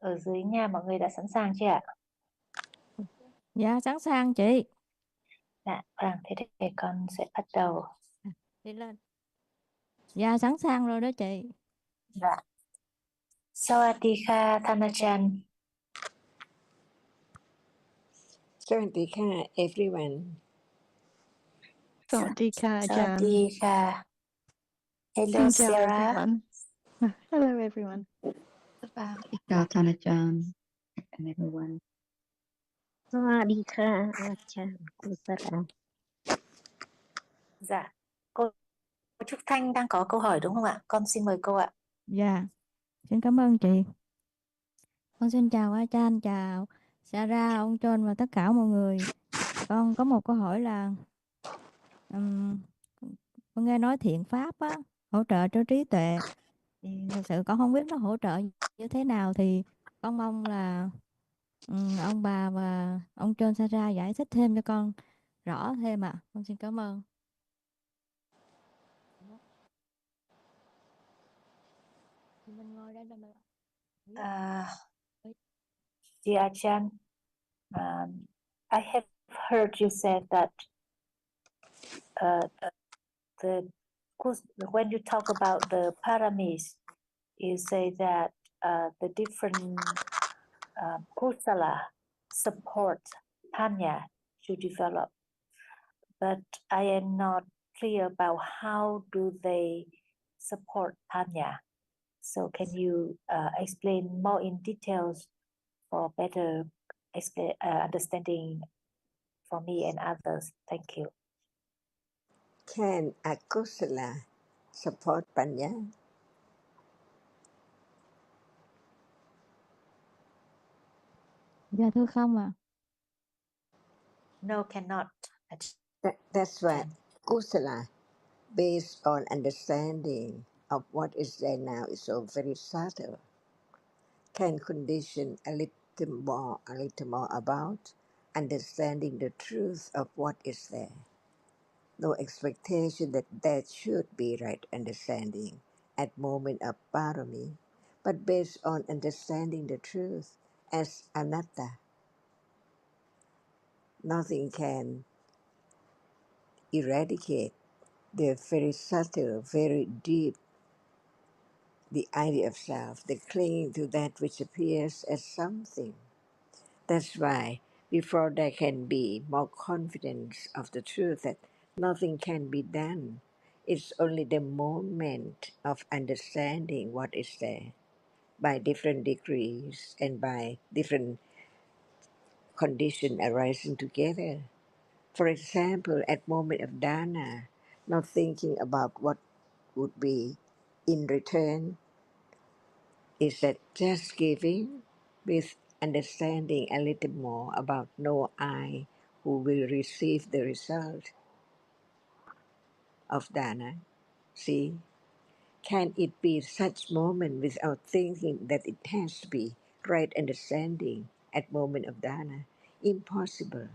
ở dưới nhà mọi người đã sẵn sàng chưa ạ? Dạ sẵn sàng chị. Dạ, vâng, thế thì con sẽ bắt đầu. Đi lên. Dạ sẵn sàng rồi đó chị. Dạ. Sawadee Thanachan. Sawadee everyone. สวัสดีค่ะอาจารย์ Sawadee Hello Xin chào Sarah. everyone. Hello everyone. Chào Thanachan and everyone. สวัสดีค่ะอาจารย์กุศลา Dạ, cô Trúc Thanh đang có câu hỏi đúng không ạ? Con xin mời cô ạ. Dạ, xin cảm ơn chị. Con xin chào Achan, chào Sarah, ông John và tất cả mọi người. Con có một câu hỏi là con nghe nói thiện pháp á, hỗ trợ cho trí tuệ. Thì thật sự con không biết nó hỗ trợ như thế nào, thì con mong là ông bà và ông John, Sarah giải thích thêm cho con rõ thêm ạ. Con xin cảm ơn. Mình ngồi đây là mình... Dear Ajahn, I have heard you said that when you talk about the paramis, you say that the different kusala support panya to develop, but I am not clear about how do they support panya. So can you explain more in details for better understanding for me and others? Thank you. Can akusala support panya? Dạ thưa không ạ. No, cannot. That's why kusala, based on understanding of what is there now, is so very subtle. Can condition a little more about understanding the truth of what is there. No expectation that there should be right understanding at moment of parami, but based on understanding the truth as anatta. Nothing can eradicate the very subtle, very deep, the idea of self, the clinging to that which appears as something. That's why before there can be more confidence of the truth that nothing can be done, it's only the moment of understanding what is there by different degrees and by different conditions arising together. For example, at moment of dana, not thinking about what would be in return, is that just giving with understanding a little more about no I who will receive the result of dana. See, can it be such moment without thinking that it has to be right understanding at moment of dana? Impossible.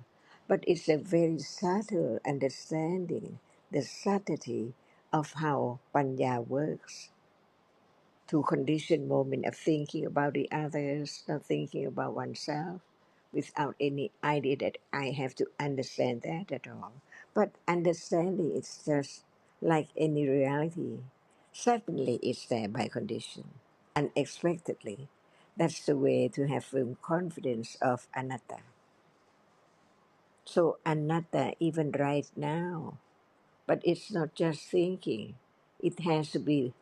But it's a very subtle understanding, the subtlety of how panya works. To condition moment of thinking about the others, not thinking about oneself, without any idea that I have to understand that at all. But understanding is just like any reality. Suddenly it's there by condition, unexpectedly. That's the way to have firm confidence of anatta. So anatta even right now, but it's not just thinking. It has to be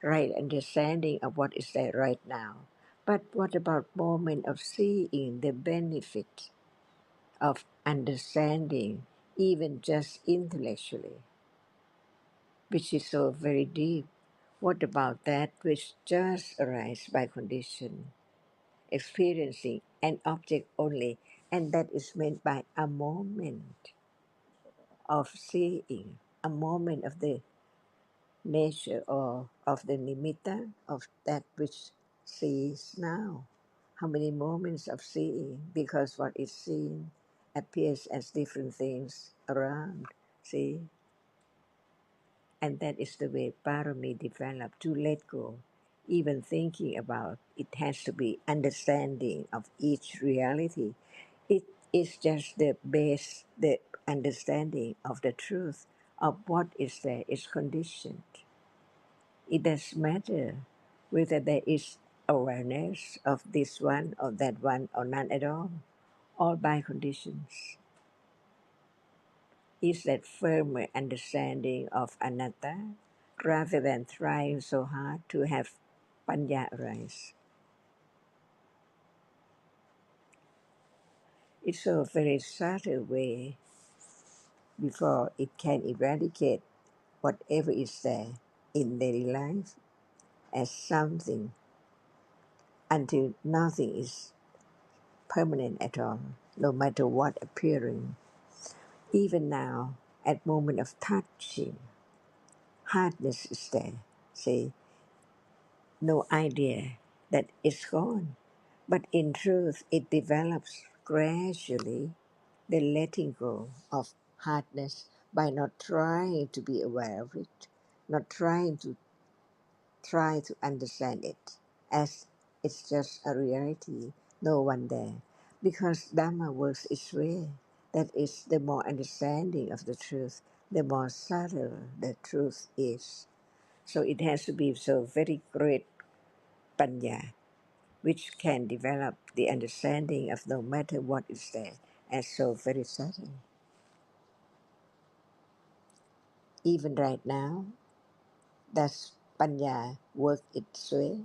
right understanding of what is there right now. But what about moment of seeing the benefit of understanding, even just intellectually, which is so very deep? What about that which just arises by condition, experiencing an object only, and that is meant by a moment of seeing, a moment of the nature or of the nimitta of that which sees now. How many moments of seeing, because what is seen appears as different things around, see? And that is the way parami developed, to let go. even thinking about it has to be understanding of each reality. It is just the base, the understanding of the truth of what is there is conditioned. It doesn't matter whether there is awareness of this one or that one or none at all by conditions. Is that firmer understanding of anatta rather than trying so hard to have panya arise. It's a very subtle way before it can eradicate whatever is there in daily life as something until nothing is permanent at all, no matter what appearing. Even now, at moment of touching, hardness is there. Say, no idea that it's gone. But in truth, it develops gradually the letting go of hardness by not trying to be aware of it, not try to understand it as it's just a reality, no one there. Because Dhamma works its way. That is, the more understanding of the truth, the more subtle the truth is. So it has to be so very great panya, which can develop the understanding of no matter what is there as so very subtle. Even right now, does panya work its way?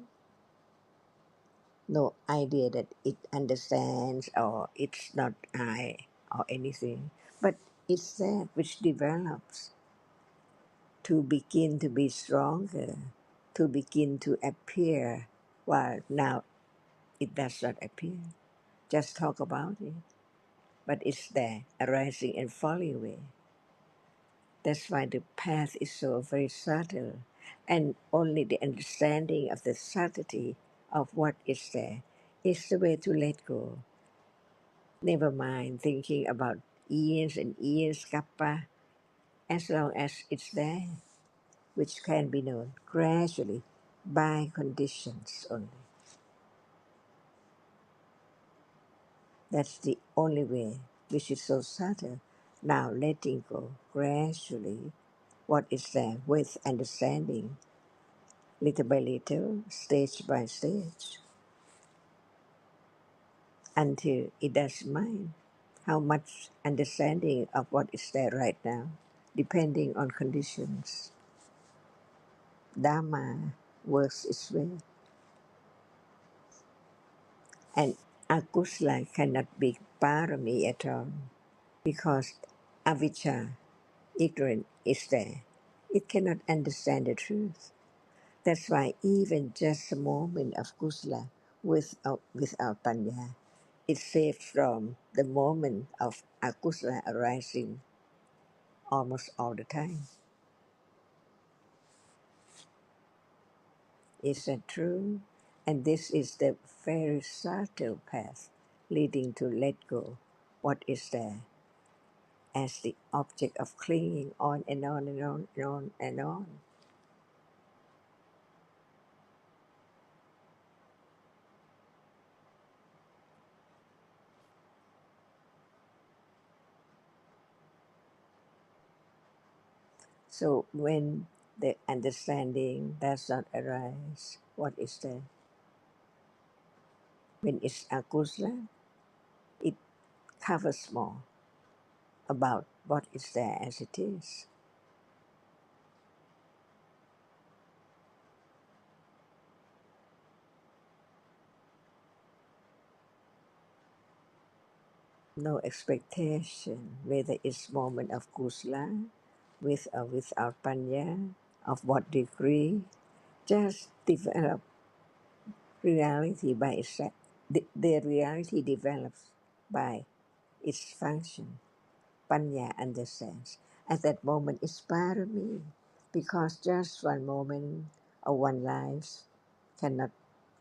No idea that it understands or it's not I or anything, but it's that which develops to begin to be stronger, to begin to appear, while now it does not appear. Just talk about it, but it's there, arising and falling away. That's why the path is so very subtle, and only the understanding of the subtlety of what is there is the way to let go. Never mind thinking about years and years, kappa, as long as it's there, which can be known gradually by conditions only. That's the only way, which is so subtle. Now letting go gradually what is there with understanding, little by little, stage by stage, until it doesn't mind how much understanding of what is there right now, depending on conditions. Dhamma works its way, and akusala cannot be parami at all because avijja, ignorance, is there. It cannot understand the truth. That's why even just a moment of kusala without panya is saved from the moment of akusala arising almost all the time. Is that true? And this is the very subtle path leading to let go what is there as the object of clinging on and on and on and on and on. So when the understanding does not arise, what is there? When it's akusala, it covers more about what is there as it is. No expectation whether it's moment of kusala, with or without panya, of what degree, just develop reality by itself. The reality develops by its function. Panya understands. At that moment, it's parami, because just one moment or one life cannot,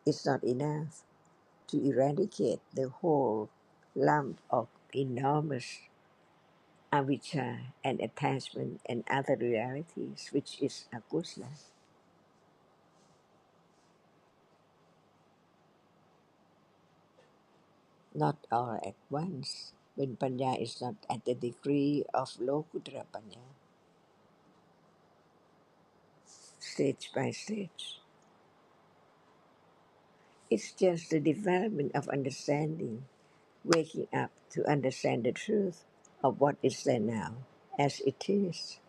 it's not enough to eradicate the whole lump of enormous avijja and attachment and other realities, which is akusala. not all at once. When Panya is not at the degree of Lokuttara Panya, stage by stage. It's just the development of understanding, waking up to understand the truth of what is there now, as it is.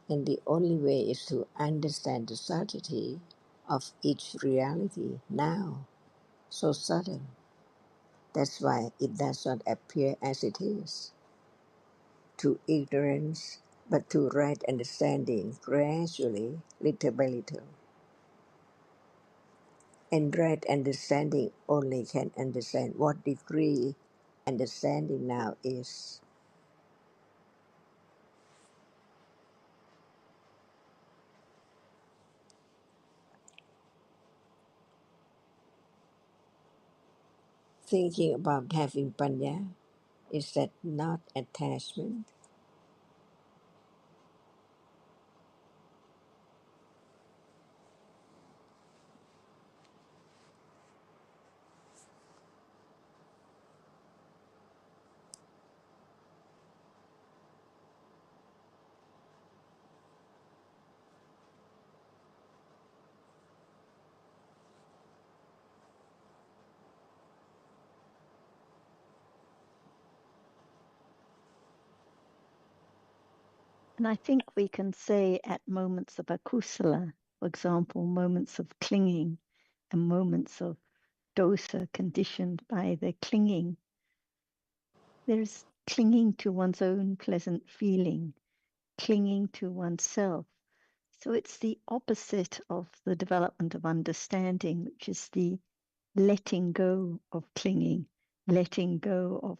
And the only way is to understand the subtlety of each reality now, so subtle. That's why it does not appear as it is, to ignorance, but to right understanding gradually, little by little. And right understanding only can understand what degree understanding now is. Thinking about having panya, is that not attachment? And I think we can say at moments of akusala, for example, moments of clinging and moments of dosa conditioned by the clinging, there's clinging to one's own pleasant feeling, clinging to oneself. So it's the opposite of the development of understanding, which is the letting go of clinging, letting go of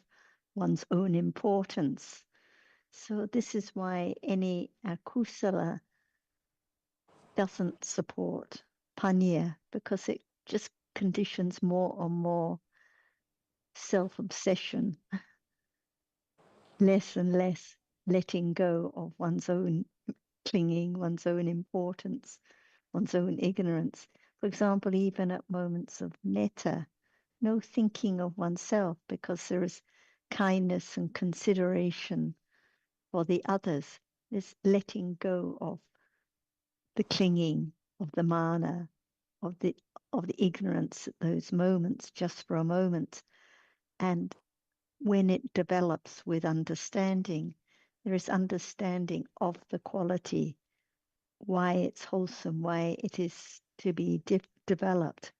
one's own importance. So this is why any akusala doesn't support panya, because it just conditions more and more self-obsession, less and less letting go of one's own clinging, one's own importance, one's own ignorance. For example, even at moments of metta, no thinking of oneself, because there is kindness and consideration for the others. There's letting go of the clinging, of the mana, of the ignorance at those moments, just for a moment. And when it develops with understanding, there is understanding of the quality, why it's wholesome, why it is to be developed,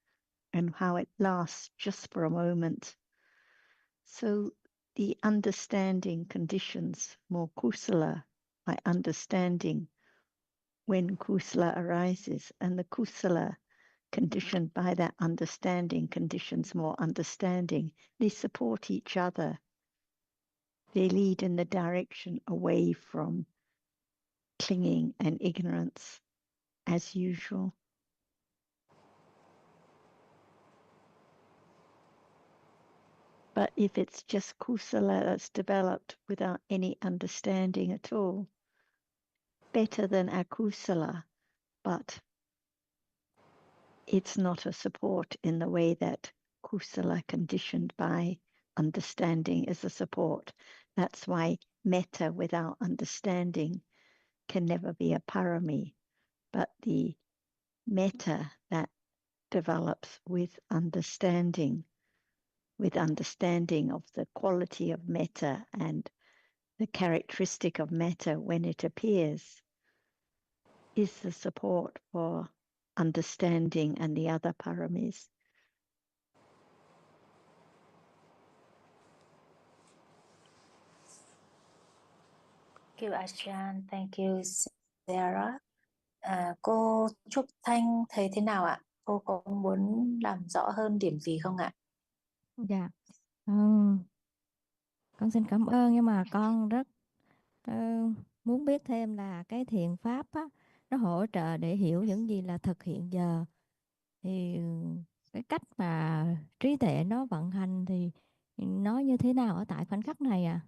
and how it lasts just for a moment. So the understanding conditions more kusala by understanding when kusala arises, and the kusala conditioned by that understanding conditions more understanding. They support each other. They lead in the direction away from clinging and ignorance as usual. But if it's just kusala that's developed without any understanding at all, better than akusala, but it's not a support in the way that kusala conditioned by understanding is a support. That's why metta without understanding can never be a parami, but the metta that develops with understanding of the quality of metta and the characteristic of metta when it appears, is the support for understanding and the other paramis. Thank you, Ajahn. Thank you, Sarah. Cô Trúc Thanh thấy thế nào ạ? Cô có muốn làm rõ hơn điểm gì không ạ? Dạ. Con xin cảm ơn, nhưng mà con rất muốn biết thêm là cái thiền pháp á, nó hỗ trợ để hiểu những gì là thực hiện giờ. Thì cái cách mà trí tuệ nó vận hành thì nó như thế nào ở tại khoảnh khắc này ạ?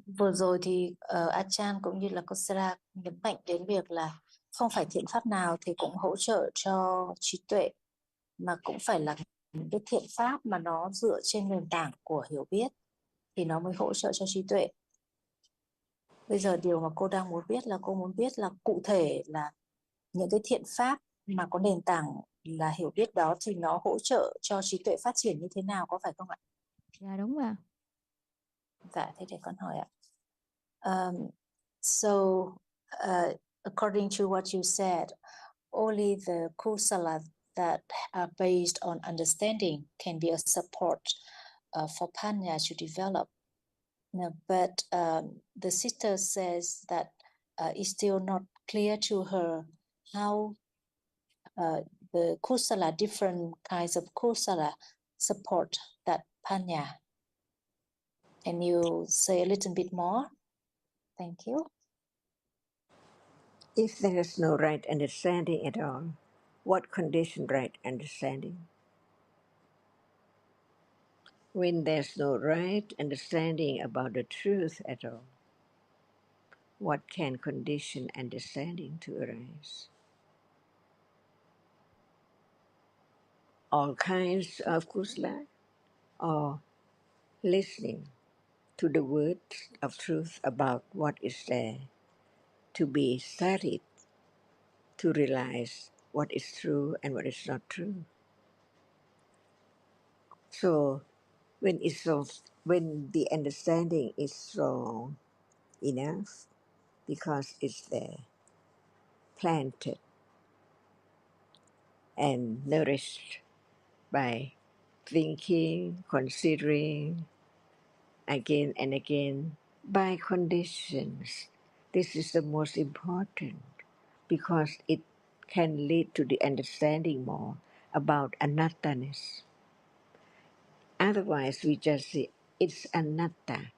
Vừa rồi thì Achan cũng như là Kosara nhấn mạnh đến việc là không phải thiện pháp nào thì cũng hỗ trợ cho trí tuệ, mà cũng phải là những cái thiện pháp mà nó dựa trên nền tảng của hiểu biết thì nó mới hỗ trợ cho trí tuệ. Bây giờ điều mà cô đang muốn biết là cô muốn biết là cụ thể là những cái thiện pháp mà có nền tảng là hiểu biết đó thì nó hỗ trợ cho trí tuệ phát triển như thế nào, có phải không ạ? Dạ đúng ạ. Dạ, thế để con hỏi ạ. So, according to what you said, only the kusala that are based on understanding can be a support for panya to develop. No, but the sister says that it's still not clear to her how the kusala, different kinds of kusala, support that panya. Can you say a little bit more? Thank you. If there is no right understanding at all, what condition right understanding? When there's no right understanding about the truth at all, what can condition understanding to arise? All kinds of kusala, or listening to the words of truth about what is there to be studied, to realize what is true and what is not true. So when the understanding is strong enough, because it's there, planted and nourished by thinking, considering again and again, by conditions. This is the most important because it can lead to the understanding more about anatta-ness. Otherwise, we just say it's anatta,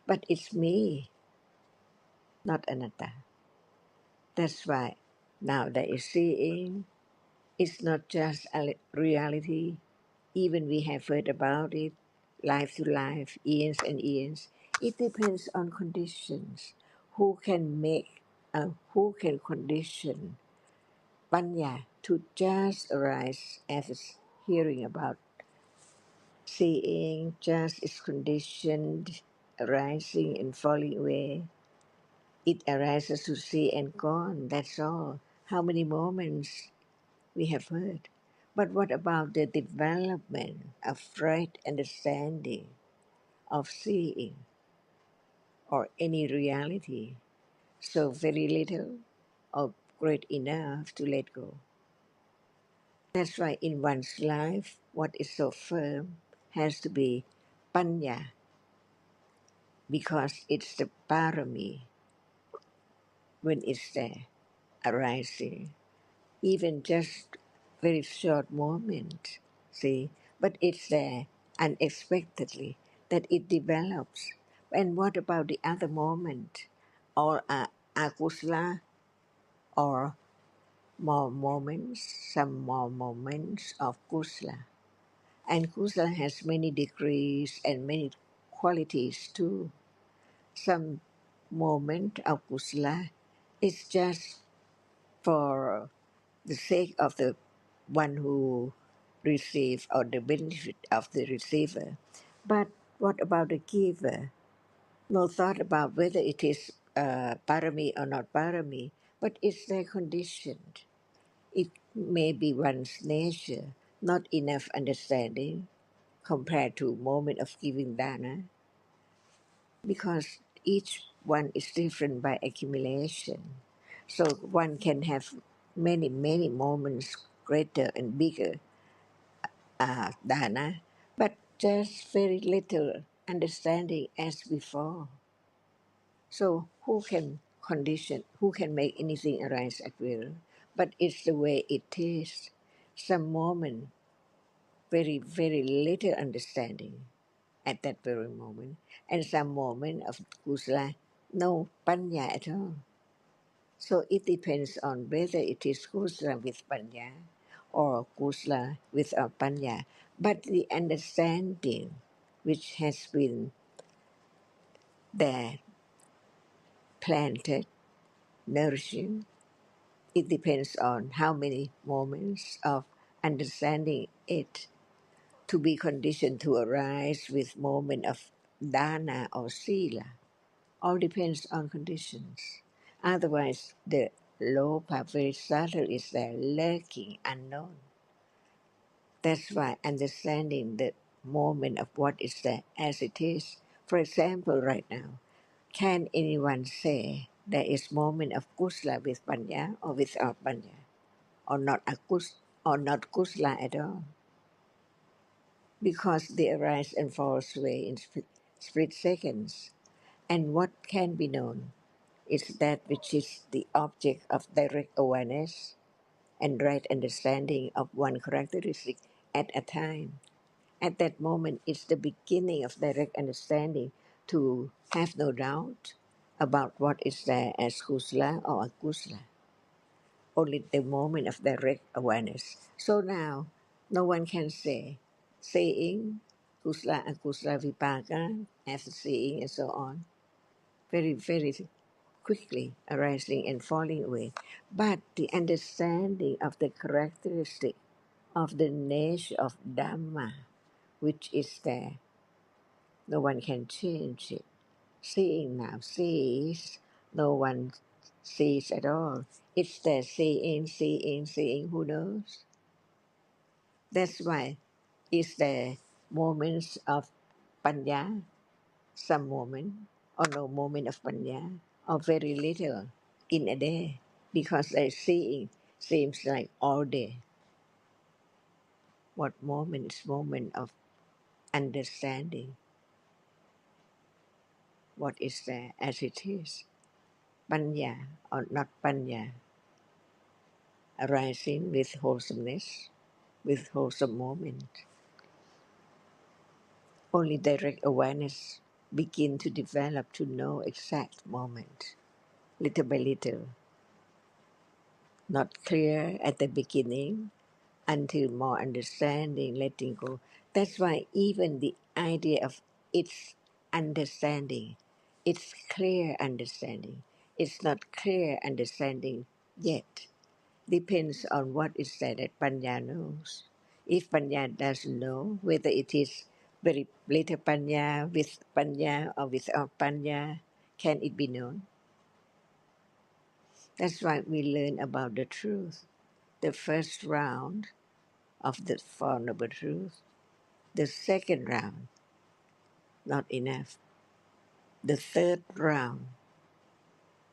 but it's me, not anatta. That's why now that is seeing, it's not just a reality. Even we have heard about it, life to life, years and years. It depends on conditions. Who who can condition panya to just arise as hearing about seeing, just is conditioned, arising and falling away. It arises to see and gone, that's all. How many moments we have heard. But what about the development of right understanding, of seeing, or any reality? So very little or great enough to let go. That's why in one's life, what is so firm has to be panya, because it's the parami when it's there, arising. Even just very short moment, see, but it's there unexpectedly that it develops. And what about the other moment, or akusla, or more moments, some more moments of kusla? And kusla has many degrees and many qualities too. Some moment of kusla is just for the sake of the one who receive or the benefit of the receiver. But what about the giver? No thought about whether it is parami or not parami, but it's their conditioned. It may be one's nature, not enough understanding compared to moment of giving dana, because each one is different by accumulation. So one can have many, many moments greater and bigger dana, but just very little understanding as before. So who can condition, who can make anything arise at will? But it's the way it is. Some moment, very, very little understanding at that very moment, and some moment of kusala, no panya at all. So it depends on whether it is kusala with panya or kusala without panya. But the understanding which has been there, planted, nourishing. It depends on how many moments of understanding it to be conditioned to arise with moment of dana or sila. All depends on conditions. Otherwise, the lopa very subtle is there, lurking, unknown. That's why understanding the moment of what is there as it is. For example, right now, can anyone say there is moment of kusla with panya or without panya, or not or not kusla at all? Because they arise and fall away in split seconds. And what can be known is that which is the object of direct awareness and right understanding of one characteristic at a time. At that moment, it's the beginning of direct understanding to have no doubt about what is there as kusla or akusla. Only the moment of direct awareness. So now, no one can say, saying kusla akusla vipaka, after seeing and so on, very, very quickly arising and falling away. But the understanding of the characteristic of the nature of Dhamma, which is there, no one can change it. Seeing now sees, no one sees at all. It's there seeing, seeing, seeing, who knows? That's why it's there moments of panya, some moment, or no moment of panya, or very little in a day, because the seeing seems like all day. What moment is moment of understanding what is there as it is. Panya or not panya, arising with wholesomeness, with wholesome moment. Only direct awareness begin to develop to know exact moment, little by little. Not clear at the beginning, until more understanding, letting go. That's why even the idea of its understanding, it's clear understanding. It's not clear understanding yet. Depends on what is said that Panya knows. If Panya doesn't know whether it is very little Panya, with Panya or without Panya, can it be known? That's why we learn about the truth. The first round of the Four Noble Truths. The second round, not enough. The third round,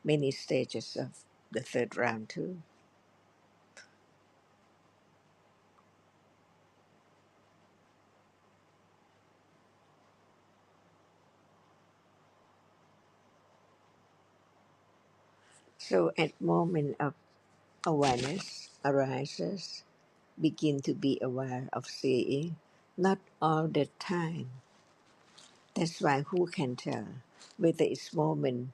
many stages of the third round too. So at moment of awareness arises, begin to be aware of seeing, not all the time. That's why who can tell whether it's moment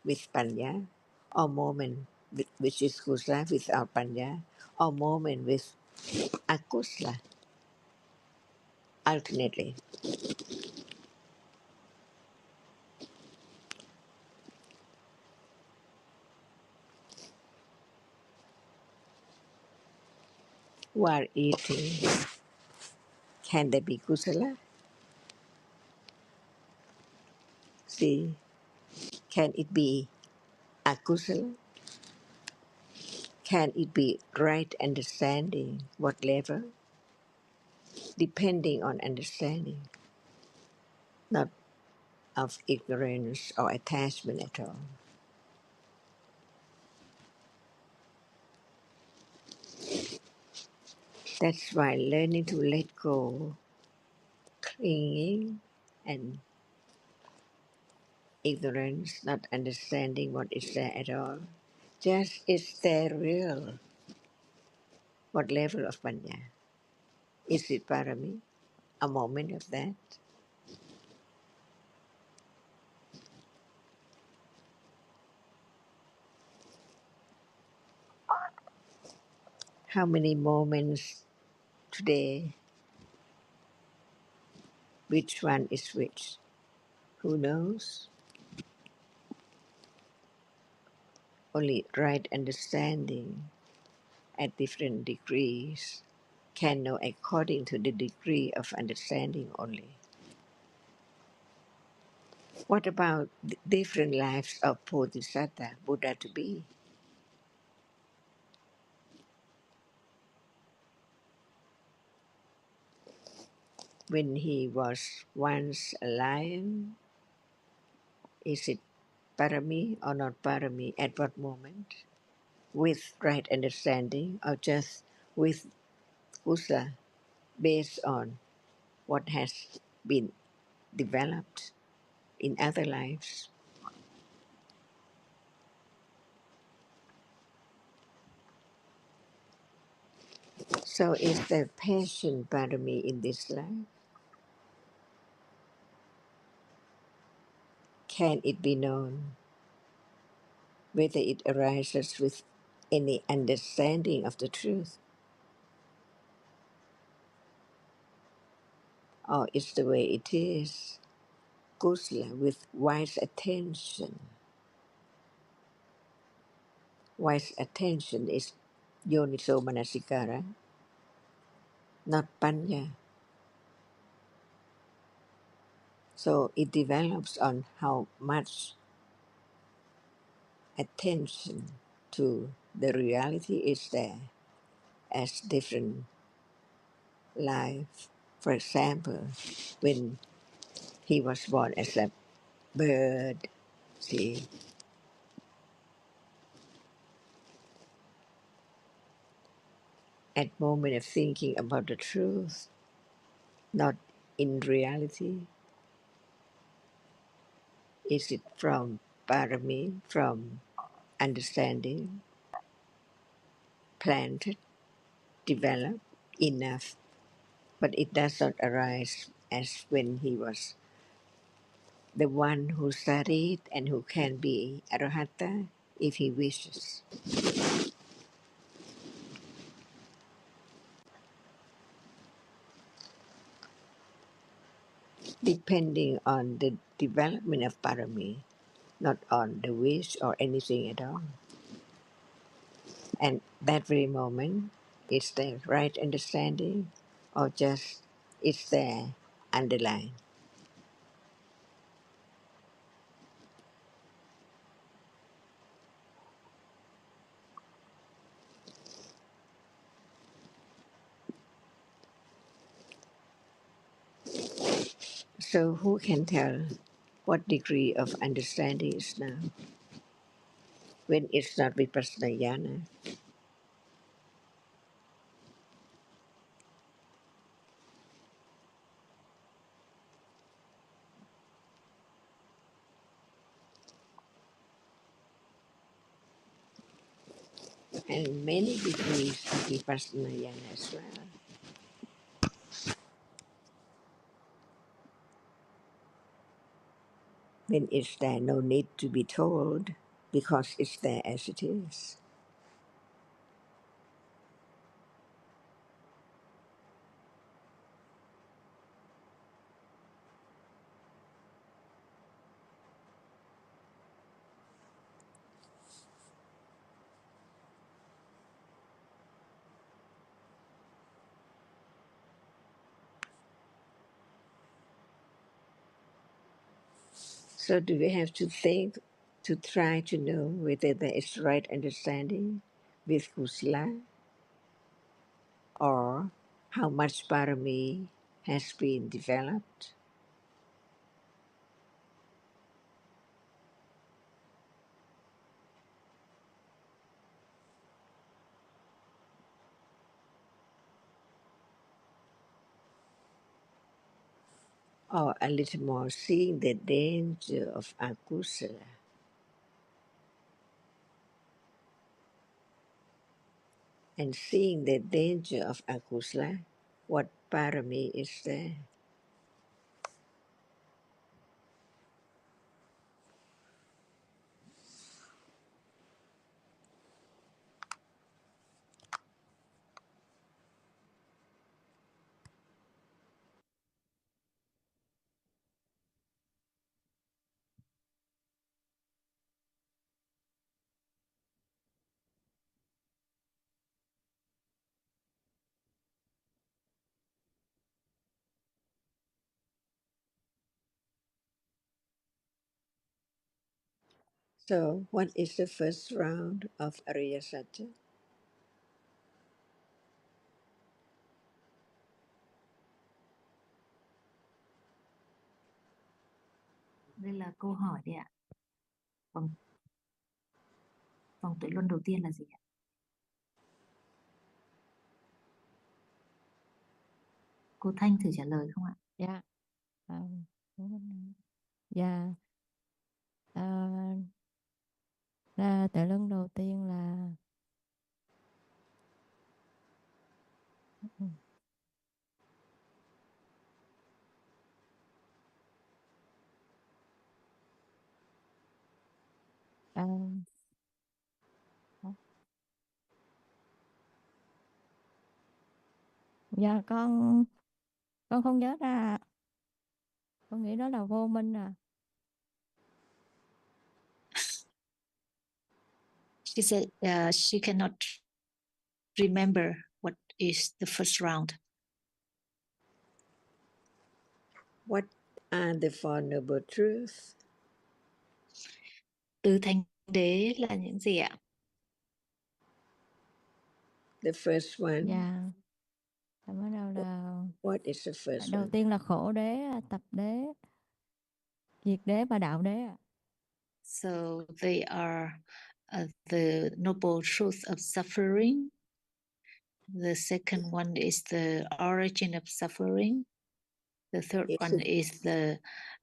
with panya, or moment which is kusla without panya, or moment with akusla alternately. While eating, can there be kusala? See, can it be akusala? Can it be right understanding? What level? Depending on understanding, not of ignorance or attachment at all. That's why learning to let go, clinging, and ignorance, not understanding what is there at all. Just is there real? What level of panya? Is it parami? A moment of that? How many moments today? Which one is which? Who knows? only right understanding at different degrees can know according to the degree of understanding only. What about the different lives of Bodhisattva, Buddha to be? When he was once a lion, is it parami or not parami at what moment? With right understanding or just with kusa based on what has been developed in other lives? So is there passion parami in this life? Can it be known whether it arises with any understanding of the truth, or is the way it is, kusala, with wise attention? Wise attention is yoniso manasikara, not panya. So it develops on how much attention to the reality is there as different life. For example, when he was born as a bird, see, at moment of thinking about the truth, not in reality, is it from parami, from understanding, planted, developed enough, but it does not arise as when he was the one who studied and who can be arahata if he wishes. Depending on the development of parami, not on the wish or anything at all. And that very moment, is there right understanding or just it's there underlying? So who can tell what degree of understanding is now when it's not vipassana jnana? And many degrees of vipassana jnana as well. When it's there, no need to be told because it's there as it is. So do we have to think to try to know whether there is right understanding with kusala or how much parami has been developed? Or a little more seeing the danger of akusala and seeing the danger of akusala, what parami is there? So, what is the first round of Ariya Satya? Đây là câu hỏi đấy ạ. Vòng tự luân đầu tiên là gì ạ? Cô Thanh thử trả lời không ạ? Dạ. Dạ. Là tự luân đầu tiên là à, dạ con không nhớ ra. Con nghĩ đó là vô minh à. She said she cannot remember what is the first round. What are the Four Noble Truths? Tứ thánh đế là những gì ạ? The first one. Dạ. Bắt đầu là What is the first đầu one? tiên là khổ đế, tập đế, diệt đế và đạo đế ạ. So they are the noble truth of suffering. The second one is the origin of suffering. The third one is the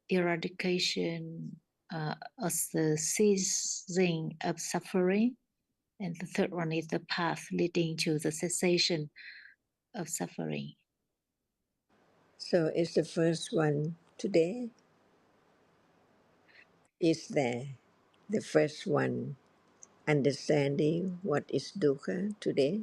eradication of the ceasing of suffering. And the third one is the path leading to the cessation of suffering. So is the first one today? Is there the first one understanding what is dukkha today?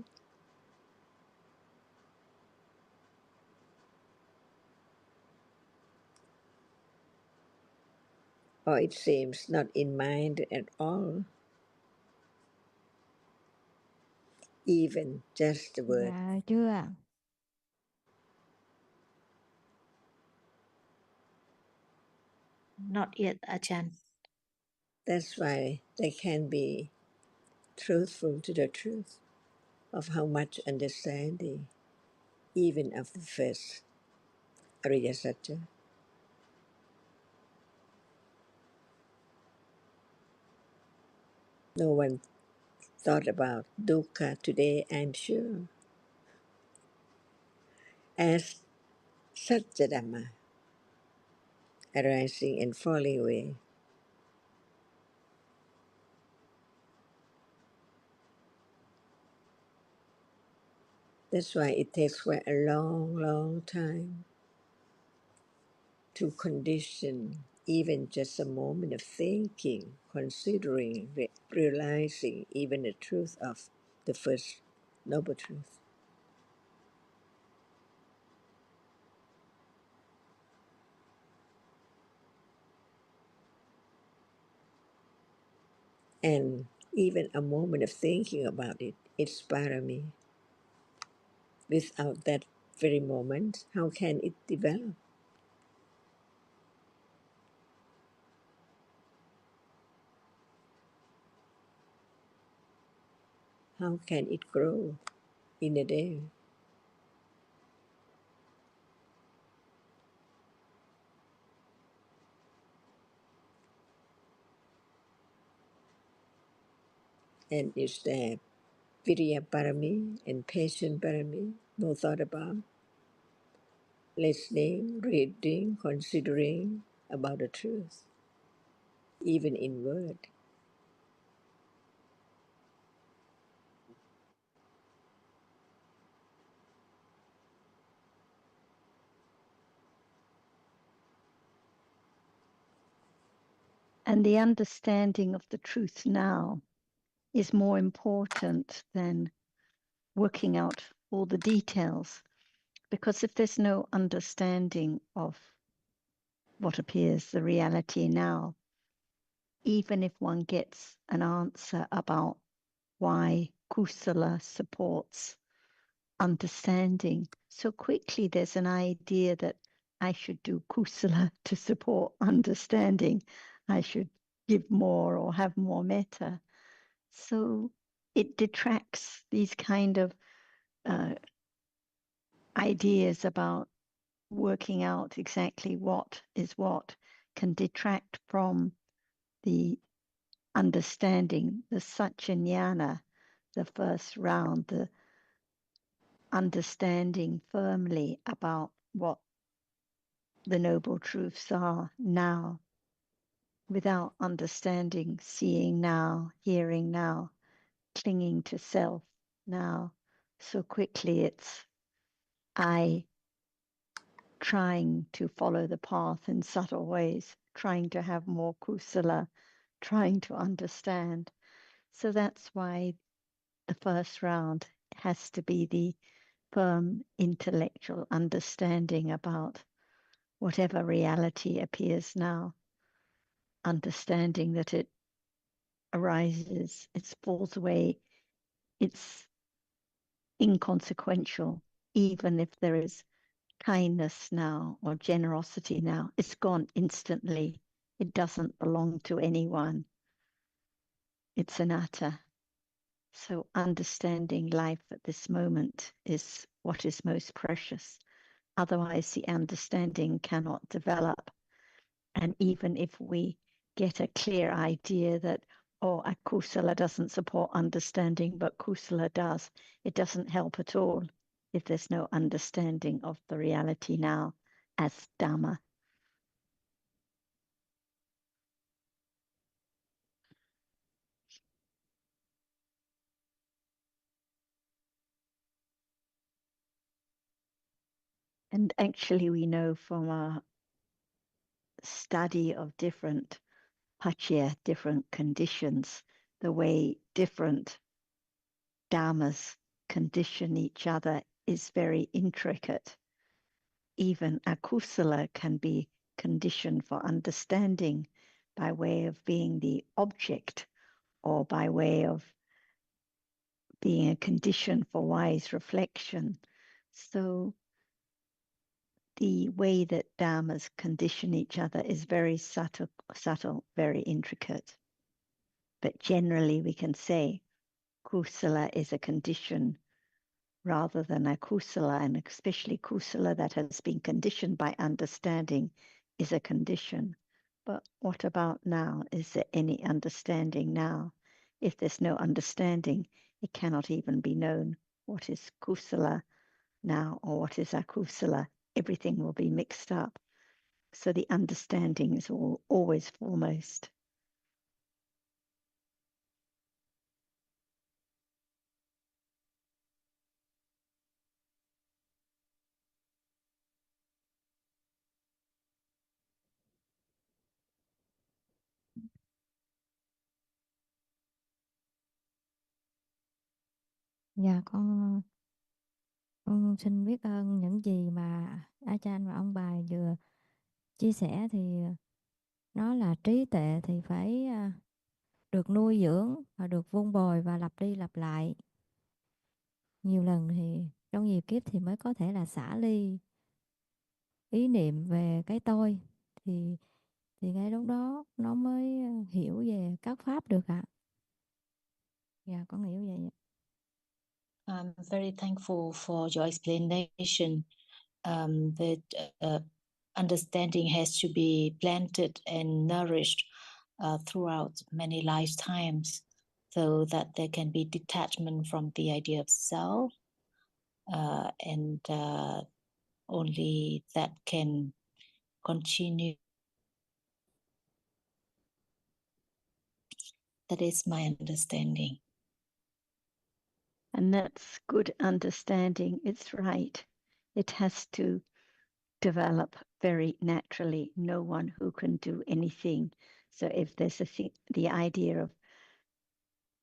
Or it seems not in mind at all, even just the word. Dạ chưa ạ. Not yet, Ajahn. That's why they can be truthful to the truth of how much understanding, even of the first Ariya Satya. No one thought about dukkha today, I'm sure, as Satya Dhamma, arising and falling away. That's why it takes quite a long, long time to condition even just a moment of thinking, considering, realizing even the truth of the first noble truth. And even a moment of thinking about it, it's parami. Without that very moment, how can it develop? How can it grow in a day? And is that Virya Parami and Patient Parami no thought about? Listening, reading, considering about the truth, even in word. And the understanding of the truth now is more important than working out all the details. Because if there's no understanding of what appears the reality now, even if one gets an answer about why kusala supports understanding, so quickly there's an idea that I should do kusala to support understanding. I should give more or have more metta. So it detracts these kind of ideas about working out exactly what is what, can detract from the understanding, the Satchanyana, the first round, the understanding firmly about what the noble truths are now, without understanding, seeing now, hearing now, clinging to self now. So quickly it's I trying to follow the path in subtle ways, trying to have more kusala, trying to understand. So that's why the first round has to be the firm intellectual understanding about whatever reality appears now, understanding that it arises, it falls away, it's inconsequential, even if there is kindness now or generosity now, it's gone instantly. It doesn't belong to anyone. It's anatta. So understanding life at this moment is what is most precious. Otherwise, the understanding cannot develop. And even if we get a clear idea that, oh, kusala doesn't support understanding, but kusala does, it doesn't help at all if there's no understanding of the reality now as Dhamma. And actually, we know from our study of different paccaya, different conditions, the way different dhammas condition each other is very intricate. Even akusala can be conditioned for understanding by way of being the object or by way of being a condition for wise reflection. So the way that dhammas condition each other is very subtle, very intricate. But generally we can say kusala is a condition rather than akusala, and especially kusala that has been conditioned by understanding is a condition. But what about now? Is there any understanding now? If there's no understanding, it cannot even be known what is kusala now or what is akusala. Everything will be mixed up. So the understanding is always foremost. Dạ con xin biết ơn những gì mà Achan và ông bà vừa chia sẻ. Thì nó là trí tuệ thì phải được nuôi dưỡng và được vun bồi và lặp đi lặp lại nhiều lần, thì trong nhiều kiếp thì mới có thể là xả ly ý niệm về cái tôi, thì ngay lúc đó nó mới hiểu về các pháp được ạ. Dạ con hiểu vậy. I'm very thankful for your explanation. That understanding has to be planted and nourished throughout many lifetimes, so that there can be detachment from the idea of self, and only that can continue. That is my understanding. And that's good understanding. It's right. It has to develop very naturally. No one who can do anything. So if there's the idea of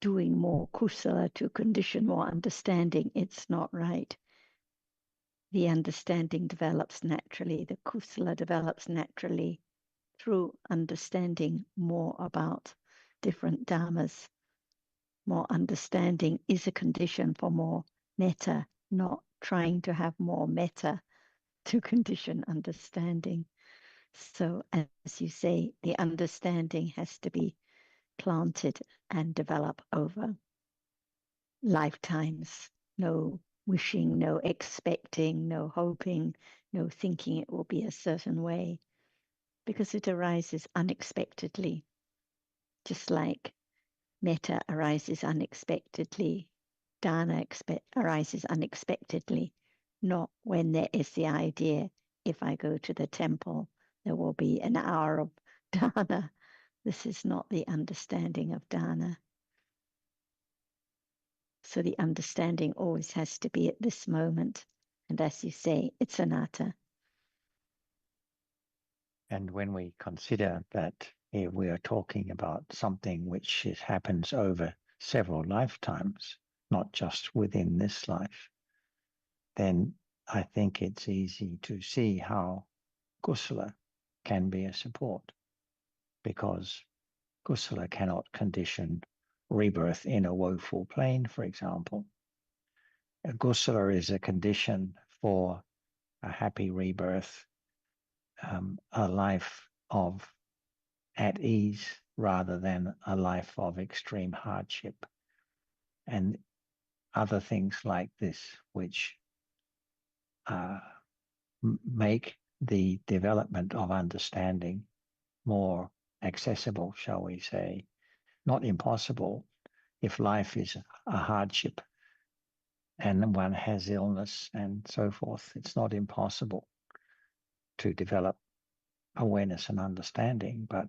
doing more kusala to condition more understanding, it's not right. The understanding develops naturally. The kusala develops naturally through understanding more about different dhammas. More understanding is a condition for more metta, not trying to have more metta to condition understanding. So, as you say, the understanding has to be planted and develop over lifetimes. No wishing, no expecting, no hoping, no thinking it will be a certain way, because it arises unexpectedly, just like metta arises unexpectedly, dana arises unexpectedly, not when there is the idea, if I go to the temple, there will be an hour of dana. This is not the understanding of dana. So the understanding always has to be at this moment. And as you say, it's anatta. And when we consider that here we are talking about something which happens over several lifetimes, not just within this life, then I think it's easy to see how kusala can be a support, because kusala cannot condition rebirth in a woeful plane, for example. Kusala is a condition for a happy rebirth, a life of at ease rather than a life of extreme hardship, and other things like this, which make the development of understanding more accessible, shall we say, not impossible. If life is a hardship and one has illness and so forth, it's not impossible to develop awareness and understanding. But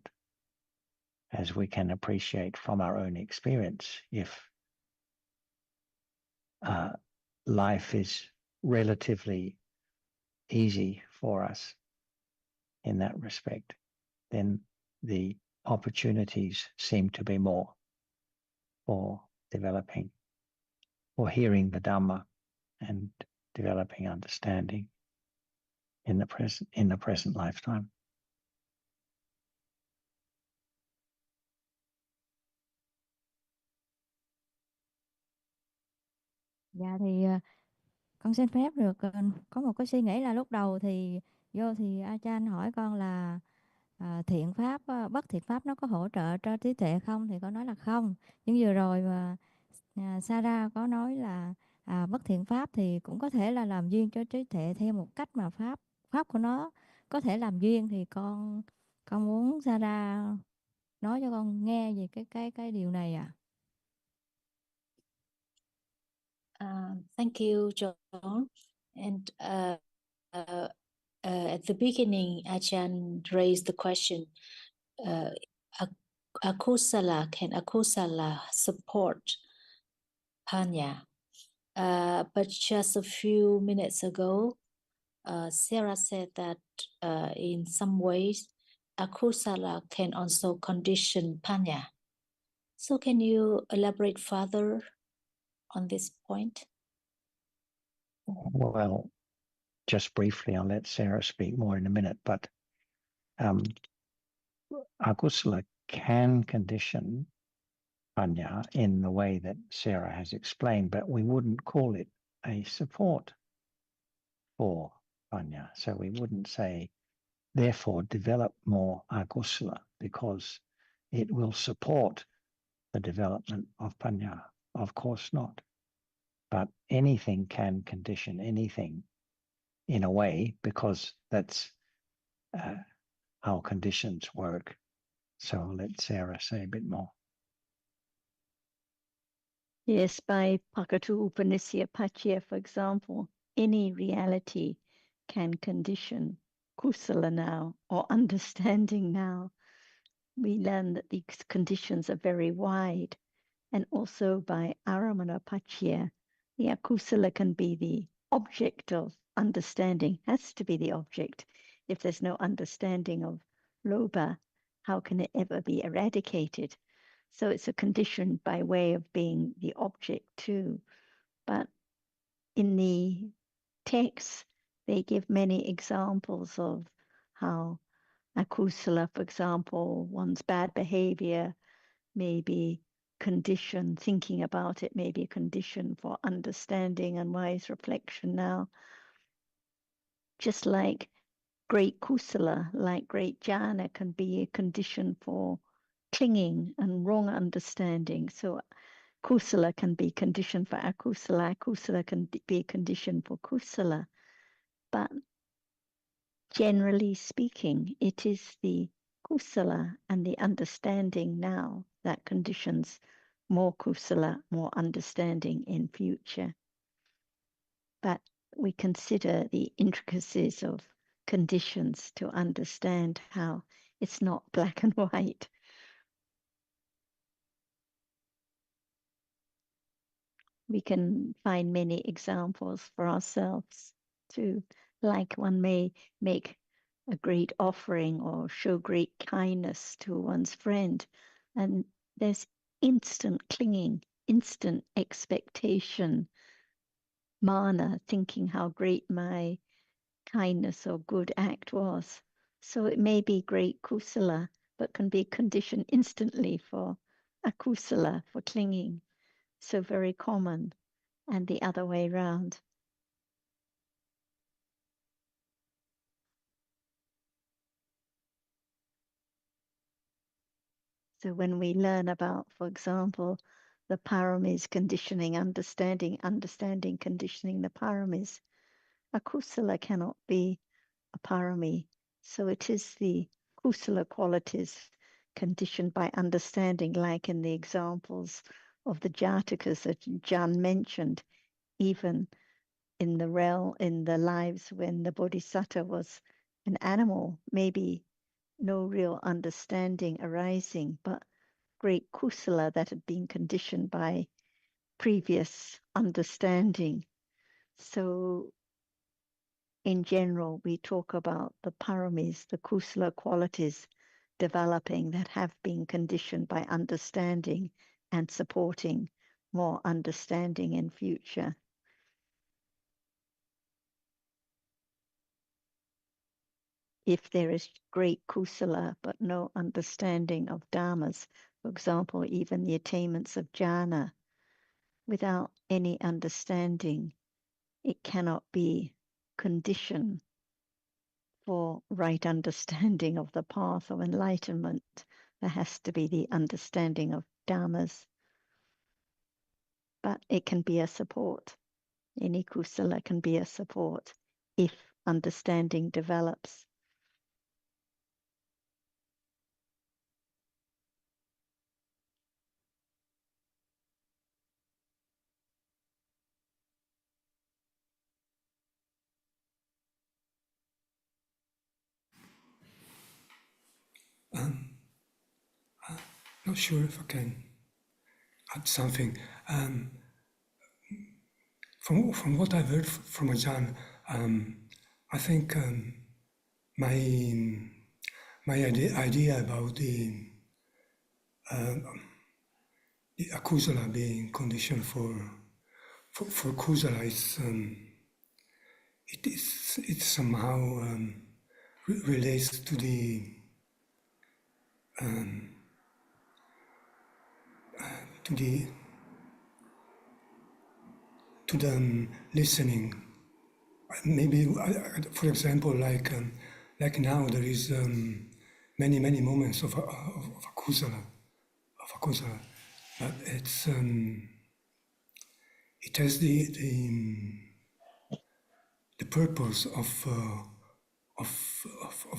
as we can appreciate from our own experience, if life is relatively easy for us in that respect, then the opportunities seem to be more for developing or hearing the Dhamma and developing understanding in the present lifetime. Dạ thì con xin phép được có một cái suy nghĩ là lúc đầu thì vô thì Achan hỏi con là thiện pháp, bất thiện pháp nó có hỗ trợ cho trí tuệ không, thì con nói là không. Nhưng vừa rồi mà Sarah có nói là bất thiện pháp thì cũng có thể là làm duyên cho trí tuệ theo một cách mà pháp của nó có thể làm duyên, thì con muốn Sarah nói cho con nghe về cái điều này ạ. Thank you, John. And at the beginning, Ajahn raised the question, akusala, can akusala support panya? But just a few minutes ago, Sarah said that in some ways, akusala can also condition panya. So can you elaborate further on this point? Well, just briefly, I'll let Sarah speak more in a minute, but akusala can condition panya in the way that Sarah has explained, but we wouldn't call it a support for panya. So we wouldn't say, therefore, develop more akusala because it will support the development of panya. Of course not. But anything can condition anything in a way, because that's how conditions work. So I'll let Sarah say a bit more. Yes, by Pakatu Upanisya Pachya, for example, any reality can condition kusala now, or understanding now. We learn that these conditions are very wide. And also by Aramana Pachya, the akusala can be the object of understanding, has to be the object. If there's no understanding of lobha, how can it ever be eradicated? So it's a condition by way of being the object too. But in the text, they give many examples of how akusala, for example, one's bad behavior may be condition, thinking about it may be a condition for understanding and wise reflection now. Just like great kusala, like great jhana, can be a condition for clinging and wrong understanding. So kusala can be conditioned for akusala, akusala can be a condition for kusala. But generally speaking, it is the kusala and the understanding now that conditions more kusala, more understanding in future. But we consider the intricacies of conditions to understand how it's not black and white. We can find many examples for ourselves too, like one may make a great offering or show great kindness to one's friend, and there's instant clinging, instant expectation, mana, thinking how great my kindness or good act was. So it may be great kusala, but can be conditioned instantly for akusala, for clinging. So very common, and the other way round. So when we learn about, for example, the paramis conditioning, understanding, conditioning the paramis, akusala cannot be a parami. So it is the kusala qualities conditioned by understanding, like in the examples of the jatakas that Jan mentioned, even in the realm, in the lives when the bodhisattva was an animal, maybe no real understanding arising, but great kusala that had been conditioned by previous understanding. So in general, we talk about the paramis, the kusala qualities developing that have been conditioned by understanding and supporting more understanding in future. If there is great kusala but no understanding of dhammas, for example, even the attainments of jhana, without any understanding, it cannot be conditioned for right understanding of the path of enlightenment. There has to be the understanding of dhammas, but it can be a support. Any kusala can be a support if understanding develops. Not sure if I can add something. From what I've heard from Ajahn, I think my idea about the akusala being conditioned for kusala is it somehow relates to the listening. Maybe, for example, like now there is many moments of akusala, but it has the purpose of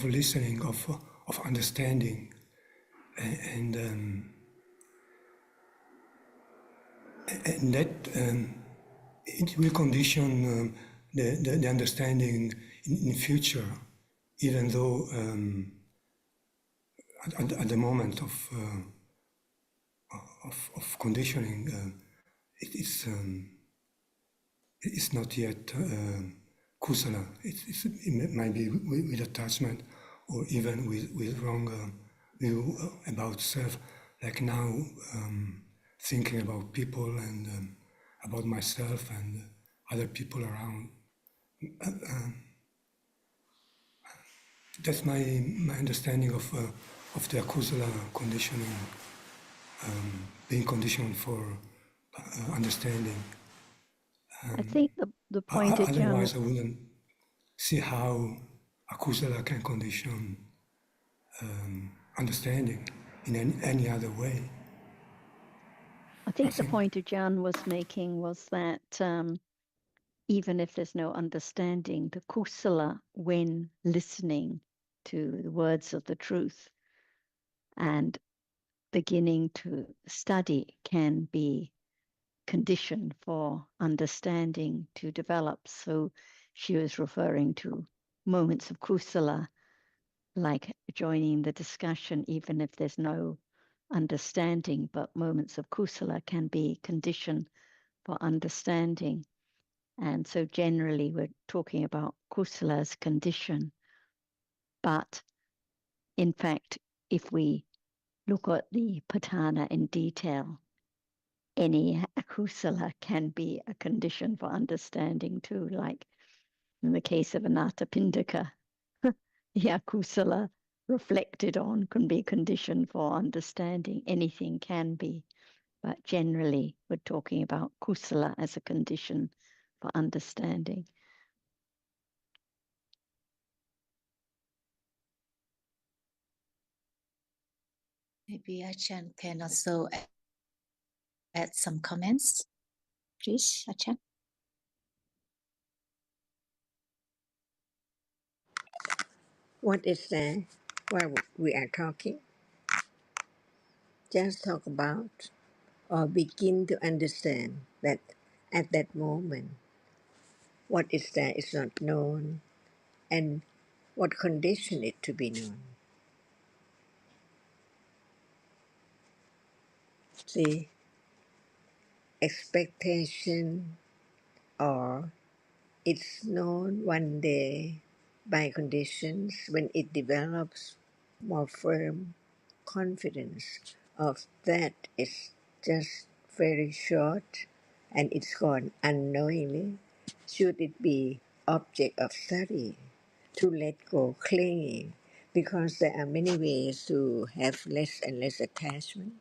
listening, of understanding, and that it will condition the understanding in future, even though at the moment of conditioning, it's not yet kusala. It might be with attachment, or even with wrong view about self. Like now, thinking about people and about myself and other people around. That's my understanding of the akusala conditioning, being conditioned for understanding. I think the point that Otherwise, I wouldn't see how a kusala can condition understanding in any other way. I think the point Ajahn was making was that even if there's no understanding, the kusala when listening to the words of the truth and beginning to study can be condition for understanding to develop. So she was referring to moments of kusala, like joining the discussion, even if there's no understanding, but moments of kusala can be condition for understanding. And so generally we're talking about kusala as condition. But in fact, if we look at the patana in detail, any akusala can be a condition for understanding too, like in the case of Anathapindika, the akusala reflected on can be a condition for understanding. Anything can be, but generally we're talking about kusala as a condition for understanding. Maybe Achan can also add some comments. Please, Achan. What is there while we are talking? Just talk about or begin to understand that at that moment, what is there is not known and what condition it to be known. See, expectation or it's known one day by conditions when it develops more firm confidence of that is just very short and it's gone unknowingly. Should it be object of study to let go clinging because there are many ways to have less and less attachment,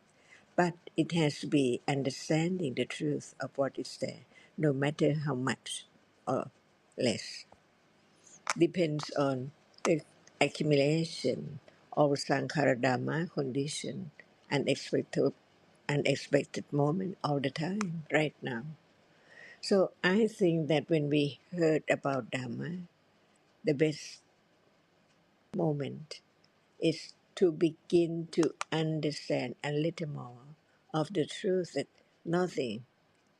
but it has to be understanding the truth of what is there, no matter how much or less. Depends on the accumulation of Sankhara-Dhamma condition, unexpected moment all the time, right now. So I think that when we heard about Dhamma, the best moment is to begin to understand a little more of the truth that nothing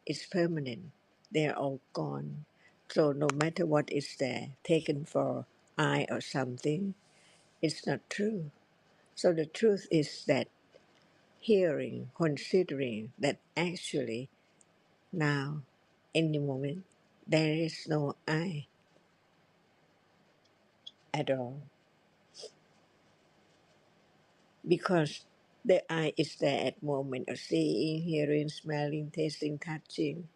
is permanent. They're all gone. So no matter what is there, taken for I or something, it's not true. So the truth is that hearing, considering that actually now, in the moment, there is no I at all. Because the I is there at moment of seeing, hearing, smelling, tasting, touching.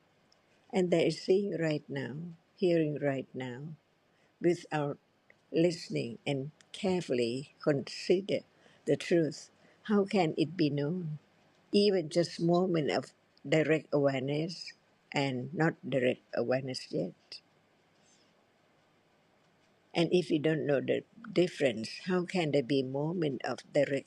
And there is seeing right now, hearing right now, without listening and carefully consider the truth. How can it be known? Even just moment of direct awareness and not direct awareness yet. And if you don't know the difference, how can there be moment of direct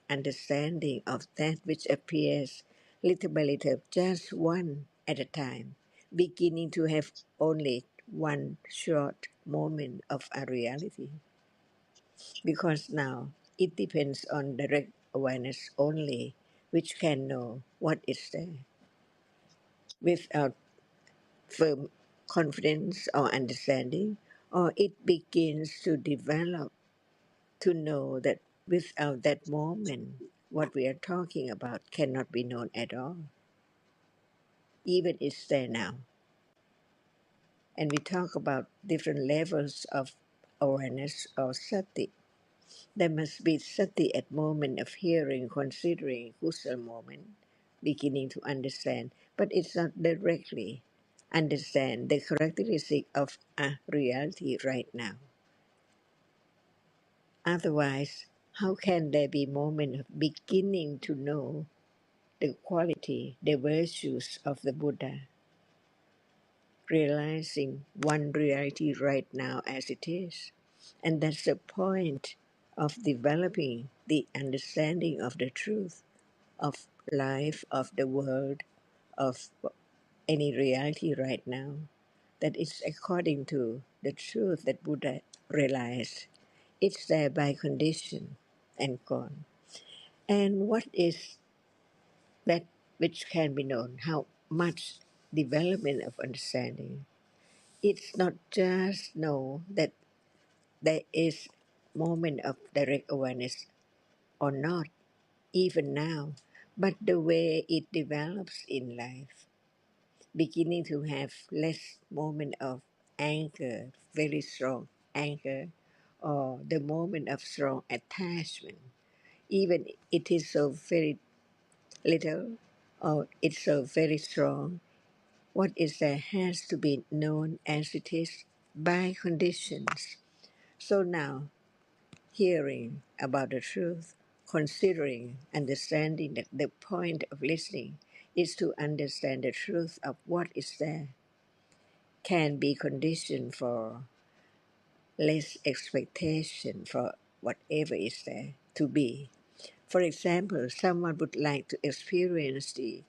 understanding of that which appears little by little, just one at a time, beginning to have only one short moment of a reality? Because now it depends on direct awareness only, which can know what is there. Without firm confidence or understanding, or it begins to develop to know that without that moment, what we are talking about cannot be known at all, even it's there now. And we talk about different levels of awareness or sati. There must be sati at moment of hearing, considering, kusal moment, beginning to understand, but it's not directly understand the characteristic of a reality right now. Otherwise, how can there be moment of beginning to know the quality, the virtues of the Buddha, realizing one reality right now as it is? And that's the point of developing the understanding of the truth of life, of the world, of any reality right now, that is according to the truth that Buddha realized. It's there by condition and gone. And what is that which can be known? How much development of understanding? It's not just know that there is moment of direct awareness or not, even now, but the way it develops in life, beginning to have less moment of anger, very strong anger, or the moment of strong attachment, even it is so very little or it's so very strong, what is there has to be known as it is by conditions. So now, hearing about the truth, considering, understanding that the point of listening is to understand the truth of what is there, can be conditioned for less expectation for whatever is there to be. For example, someone would like to experience the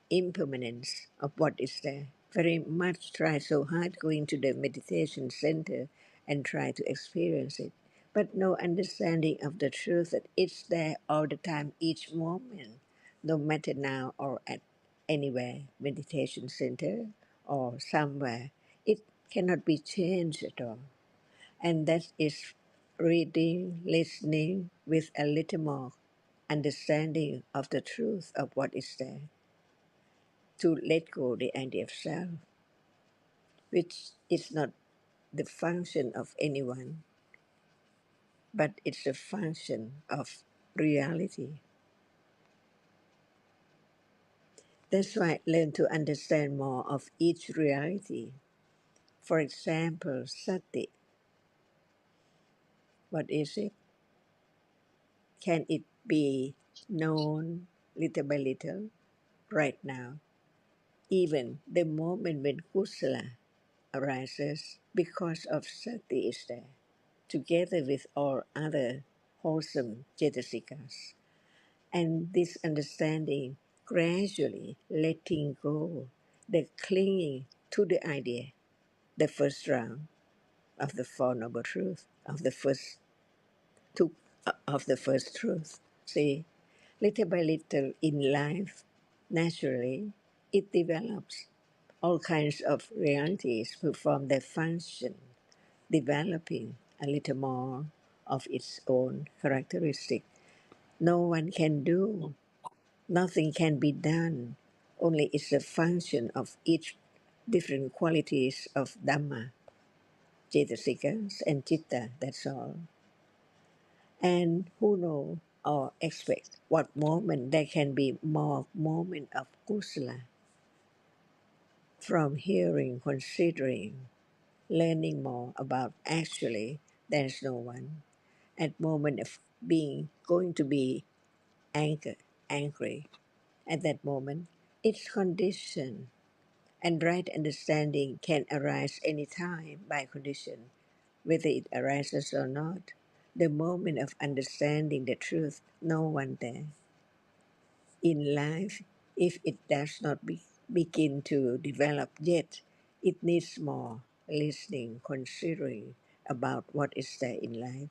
impermanence of what is there. Very much try so hard going to the meditation center and try to experience it, but no understanding of the truth that it's there all the time, each moment, no matter now or at anywhere, meditation center or somewhere. It cannot be changed at all. And that is reading, listening with a little more understanding of the truth of what is there, to let go the idea of self, which is not the function of anyone, but it's a function of reality. That's why learn to understand more of each reality. For example, sati. What is it? Can it be known little by little right now? Even the moment when kusala arises because of sati is there, together with all other wholesome cetasikas. And this understanding gradually letting go, the clinging to the idea, the first round of the Four Noble Truth, of the first two, of the first truth. See, little by little in life, naturally, it develops. All kinds of realities perform their function, developing a little more of its own characteristic. No one can do, nothing can be done, only it's a function of each different qualities of Dhamma, Cetasikas and Chitta, that's all. And who know or expect what moment there can be more moment of Kusala from hearing, considering, learning more about actually there's no one at moment of being going to be angry at that moment. It's conditioned, and right understanding can arise anytime by condition, whether it arises or not. The moment of understanding the truth, no one there. In life, if it does not begin to develop yet, it needs more listening, considering about what is there in life.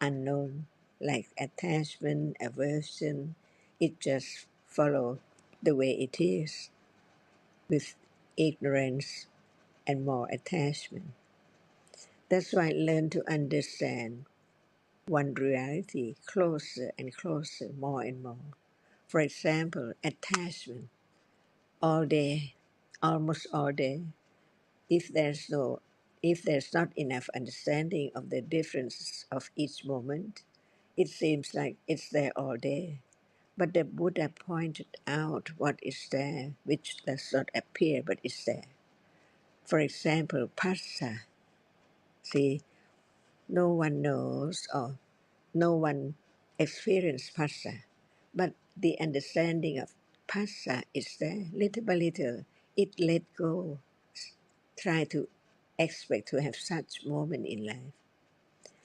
Unknown, like attachment, aversion, it just follow the way it is with ignorance and more attachment. That's why learn to understand one reality closer and closer, more and more. For example, attachment all day, almost all day. If there's no, if there's not enough understanding of the differences of each moment, it seems like it's there all day. But the Buddha pointed out what is there, which does not appear but is there. For example, phassa. See, no one knows or no one experiences phassa, but the understanding of phassa is there. Little by little, it let go. Try to expect to have such moment in life.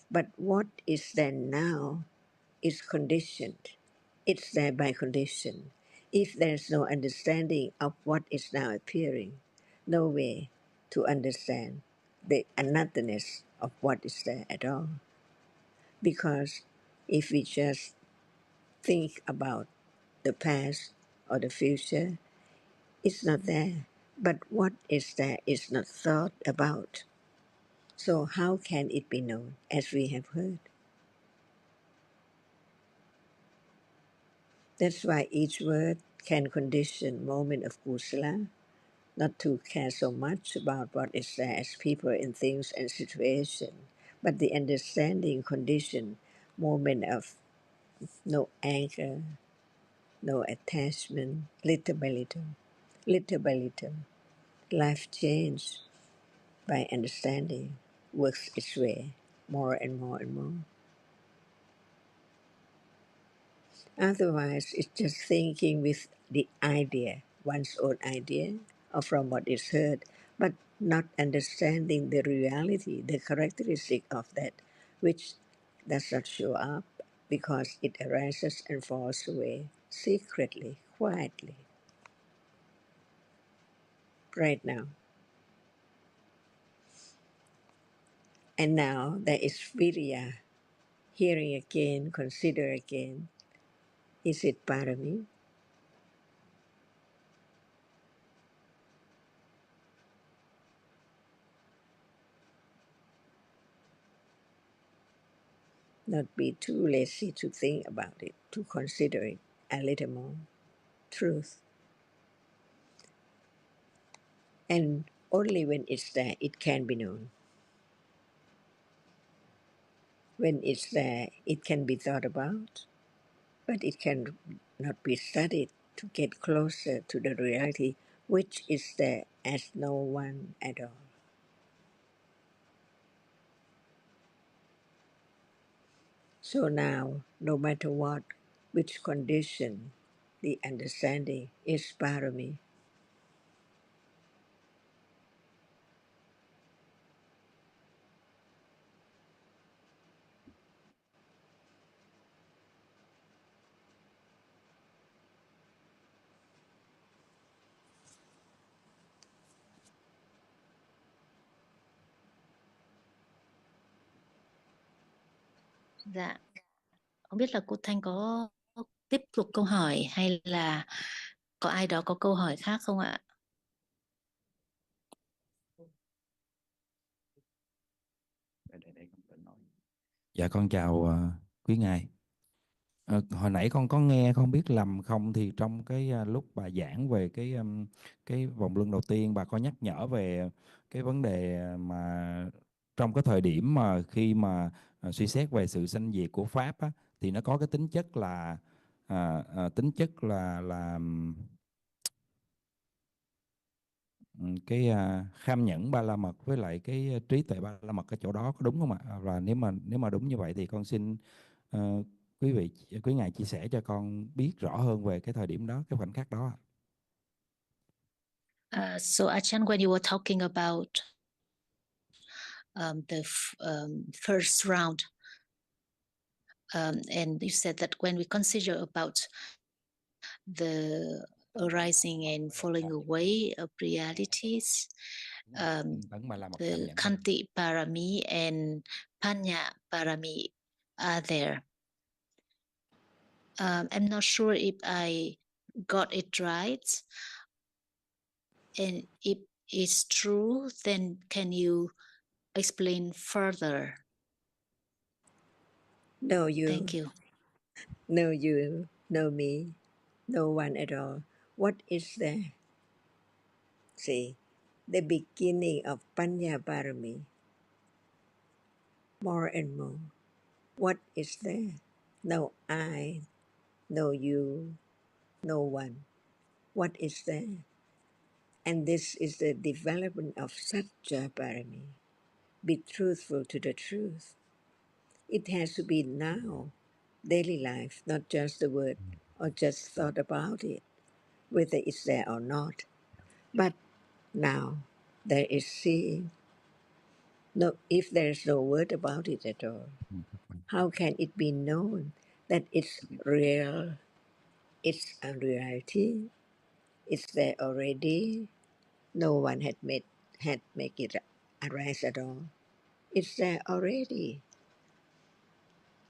But what is there now is conditioned. It's there by condition. If there's no understanding of what is now appearing, no way to understand the anotherness of what is there at all. Because if we just think about the past or the future, it's not there. But what is there is not thought about. So how can it be known, as we have heard? That's why each word can condition moment of kusala, not to care so much about what is there as people and things and situation, but the understanding condition moment of no anger, no attachment, little by little, life change by understanding works its way more and more and more. Otherwise, it's just thinking with the idea, one's own idea, or from what is heard, but not understanding the reality, the characteristic of that, which does not show up because it arises and falls away secretly, quietly, right now. And now there is virya, hearing again, consider again. Is it parami? Not be too lazy to think about it, to consider it a little more. Truth. And only when it's there, it can be known. When it's there, it can be thought about, but it can not be studied to get closer to the reality which is there as no one at all. So now, no matter what, which condition, the understanding is parami. Dạ, không biết là cô Thanh có tiếp tục câu hỏi hay là có ai đó có câu hỏi khác không ạ? Dạ con chào quý ngài. Hồi nãy con có nghe không biết lầm không thì trong cái lúc bà giảng về cái vòng luân đầu tiên bà có nhắc nhở về cái vấn đề mà trong cái thời điểm mà khi mà suy xét về sự sanh diệt của Pháp á, thì nó có cái tính chất là cái kham nhẫn ba la mật với lại cái trí tuệ ba la mật ở chỗ đó có đúng không ạ? Và nếu mà đúng như vậy thì con xin quý ngài chia sẻ cho con biết rõ hơn về cái thời điểm đó, cái khoảnh khắc đó. So Achan, when you were talking about the first round, and you said that when we consider about the arising and falling away of realities, the Khanti Parami and Panya Parami are there. I'm not sure if I got it right. And if it's true, then can you explain further? No, you. Thank you. No, you. No, me. No one at all. What is there? See, the beginning of Panya Parami. More and more. What is there? No I, no you, no one. What is there? And this is the development of Satya Parami. Be truthful to the truth. It has to be now, daily life, not just the word or just thought about it, whether it's there or not. But now there is seeing, No, if there's no word about it at all, Ừ. how can it be known that it's real, it's a reality, it's there already? No one had make it arise at all. It's there already.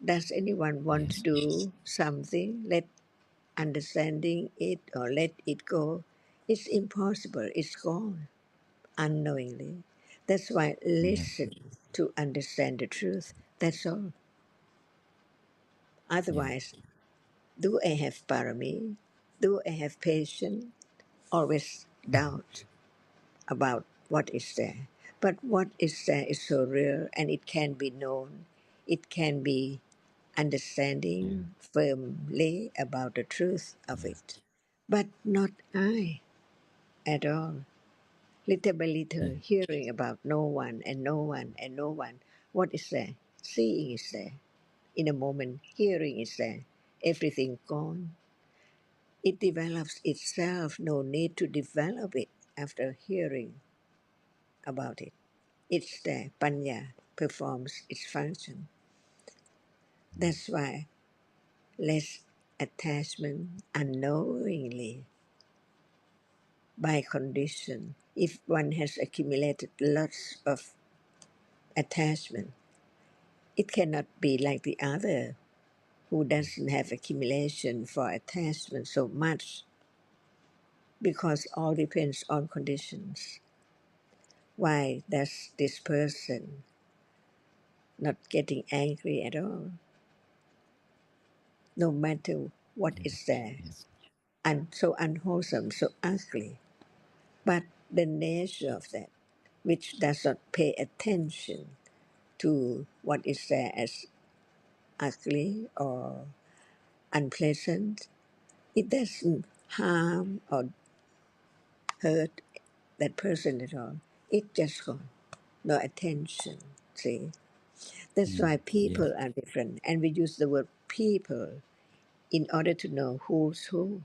Does anyone want to Yes. do something, let understanding it or let it go? It's impossible. It's gone unknowingly. That's why Yes. listen to understand the truth. That's all. Yes. Otherwise, do I have parami? Do I have patience? Always doubt about what is there. But what is there is so real and it can be known. It can be Yeah. understanding firmly about the truth of Yeah. it. But not I at all. Little by little, Yeah. hearing about no one and no one and no one. What is there? Seeing is there. In a moment, hearing is there. Everything gone. It develops itself, no need to develop it after hearing about it. It's there. Panya performs its function. That's why less attachment unknowingly by condition. If one has accumulated lots of attachment, it cannot be like the other who doesn't have accumulation for attachment so much because all depends on conditions. Why does this person not getting angry at all? No matter what is there, Yes. and so unwholesome, so ugly. But the nature of that, which does not pay attention to what is there as ugly or unpleasant, it doesn't harm or hurt that person at all. It just gone. No attention. See? That's Mm. why Yes. people are different. And we use the word people in order to know who's who.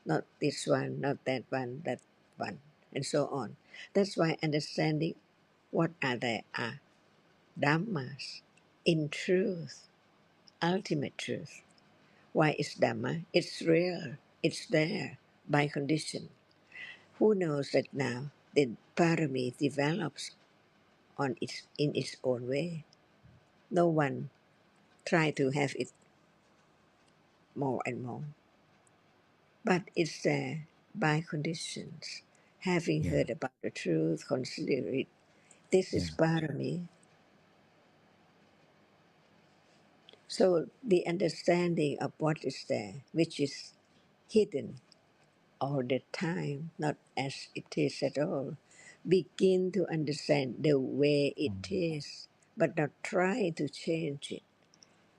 Not this one, not that one, and so on. That's why understanding what are they are Dhammas in truth, ultimate truth. Why is Dhamma? It's real. It's there by condition. Who knows that now the parami develops on its in its own way. No one try to have it more and more, but it's there by conditions. Having Yeah. heard about the truth, consider it. This is Yeah. parami. So the understanding of what is there, which is hidden all the time, not as it is at all. Begin to understand the way it Mm. is, but not try to change it,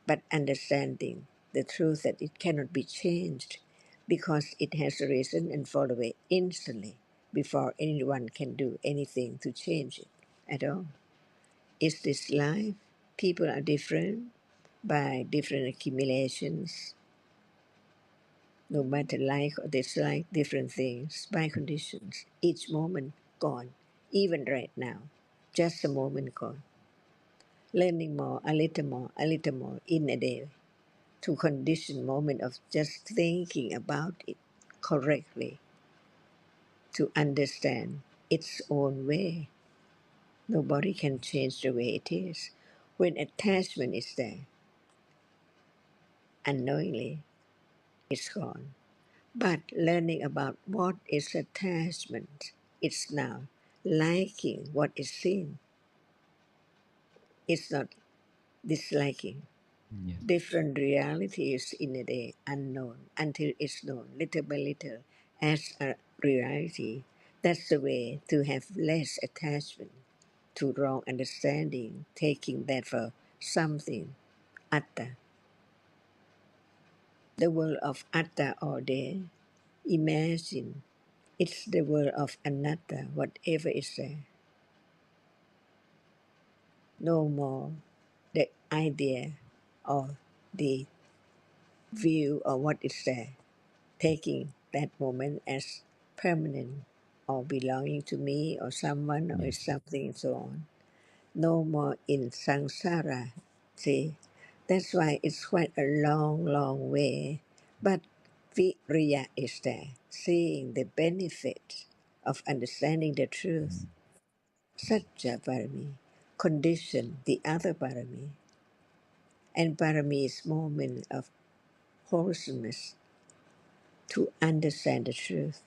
but understanding the truth that it cannot be changed because it has arisen and fall away instantly before anyone can do anything to change it at all. Is this life? People are different by different accumulations, no matter like or dislike different things by conditions. Each moment gone, even right now, just a moment gone. Learning more, a little more in a day to condition moment of just thinking about it correctly to understand its own way. Nobody can change the way it is. When attachment is there, unknowingly, it's gone. But learning about what is attachment, it's now liking what is seen. It's not disliking. Yes. Different realities in a day unknown until it's known little by little as a reality. That's the way to have less attachment to wrong understanding, taking that for something, atta. The world of atta all day. Imagine it's the world of anatta, whatever is there. No more the idea or the view of what is there, taking that moment as permanent or belonging to me or someone or Yes. something and so on. no more in samsara. See, that's why it's quite a long, long way. But Viriya is there, seeing the benefit of understanding the truth. Satya Parami, condition the other Parami, and Parami's moment of wholesomeness to understand the truth,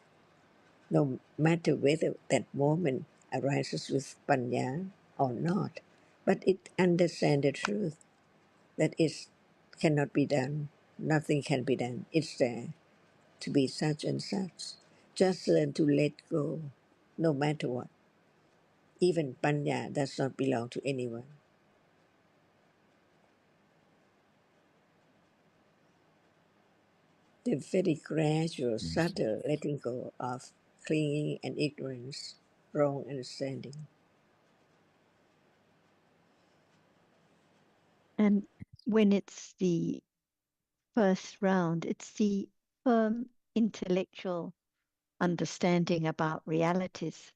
no matter whether that moment arises with panya or not. But it understands the truth that it cannot be done, nothing can be done. It's there to be such and such. Just learn to let go, no matter what. Even panya does not belong to anyone. The very gradual, subtle letting go of clinging and ignorance, wrong understanding. And when it's the first round, it's the firm intellectual understanding about realities.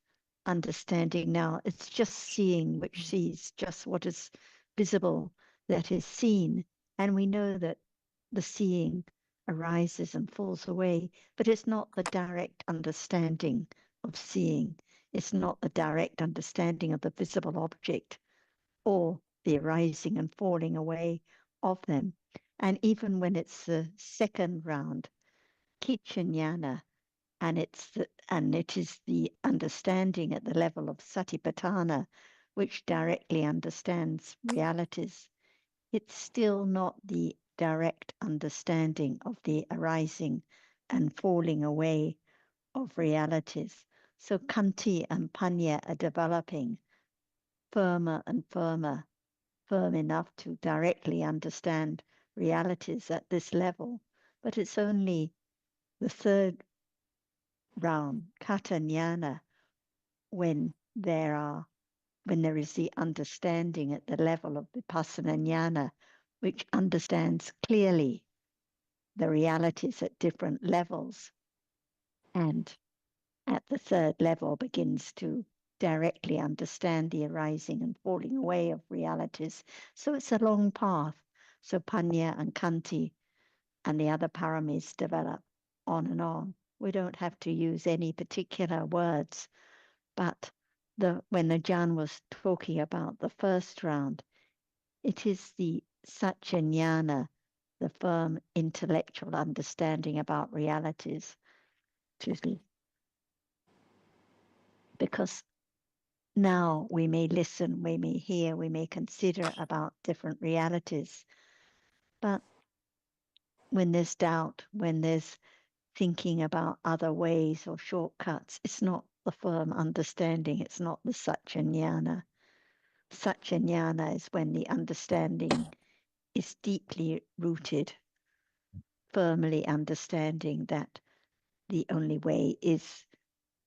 Understanding now, it's just seeing which sees just what is visible that is seen. And we know that the seeing arises and falls away, but it's not the direct understanding of seeing. It's not the direct understanding of the visible object or the arising and falling away of them. And even when it's the second round, Kichanyana, and it is the understanding at the level of Satipatthana, which directly understands realities. It's still not the direct understanding of the arising and falling away of realities. So Kanti and Panya are developing firmer and firmer, firm enough to directly understand realities at this level. But it's only the third round, Katanyana, when there is the understanding at the level of Vipassana Jnana, which understands clearly the realities at different levels, and at the third level begins to directly understand the arising and falling away of realities. So it's a long path. So Panya and Kanti and the other paramis develop on and on. We don't have to use any particular words, but when Ajahn was talking about the first round, it is the Satchanyana, the firm intellectual understanding about realities, because now we may listen, we may hear, we may consider about different realities, but when there's doubt, when there's thinking about other ways or shortcuts, it's not the firm understanding, it's not the Satchanyana. Satchanyana is when the understanding is deeply rooted, firmly understanding that the only way is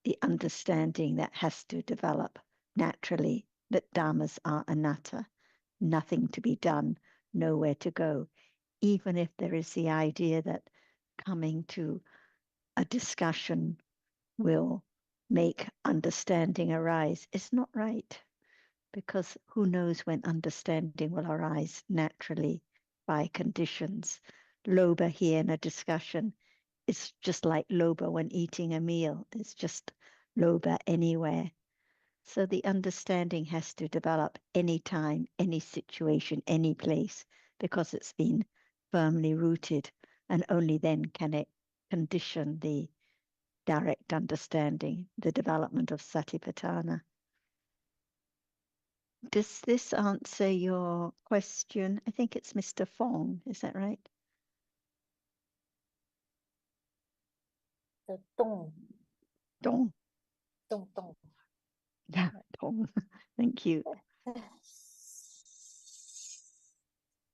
the understanding that has to develop naturally, that dhammas are anatta, nothing to be done, nowhere to go. Even if there is the idea that coming to a discussion will make understanding arise, it's not right, because who knows when understanding will arise naturally by conditions. Loba here in a discussion is just like loba when eating a meal. It's just loba anywhere. So the understanding has to develop any time, any situation, any place, because it's been firmly rooted, and only then can it condition the direct understanding, the development of Satipatthana. Does this answer your question? I think it's Mr. Fong, is that right? The Tung, Dong. Tung, Tung. Yeah, Dong. Thank you.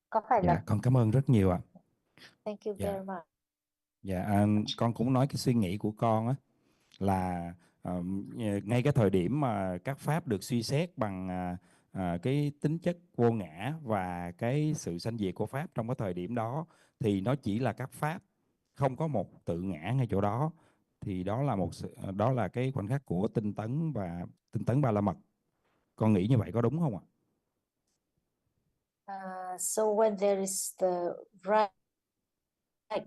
Có phải Dạ, là con cảm ơn rất nhiều ạ. thank you Dạ. very much. Dạ, con cũng nói cái suy nghĩ của con á, là ngay cái thời điểm mà các pháp được suy xét bằng cái tính chất vô ngã và cái sự sanh diệt của pháp trong cái thời điểm đó, thì nó chỉ là các pháp, không có một tự ngã ngay chỗ đó. Thì đó là cái khoảnh khắc của tinh tấn và tinh tấn ba la mật. Con nghĩ như vậy có đúng không ạ? So when there is the right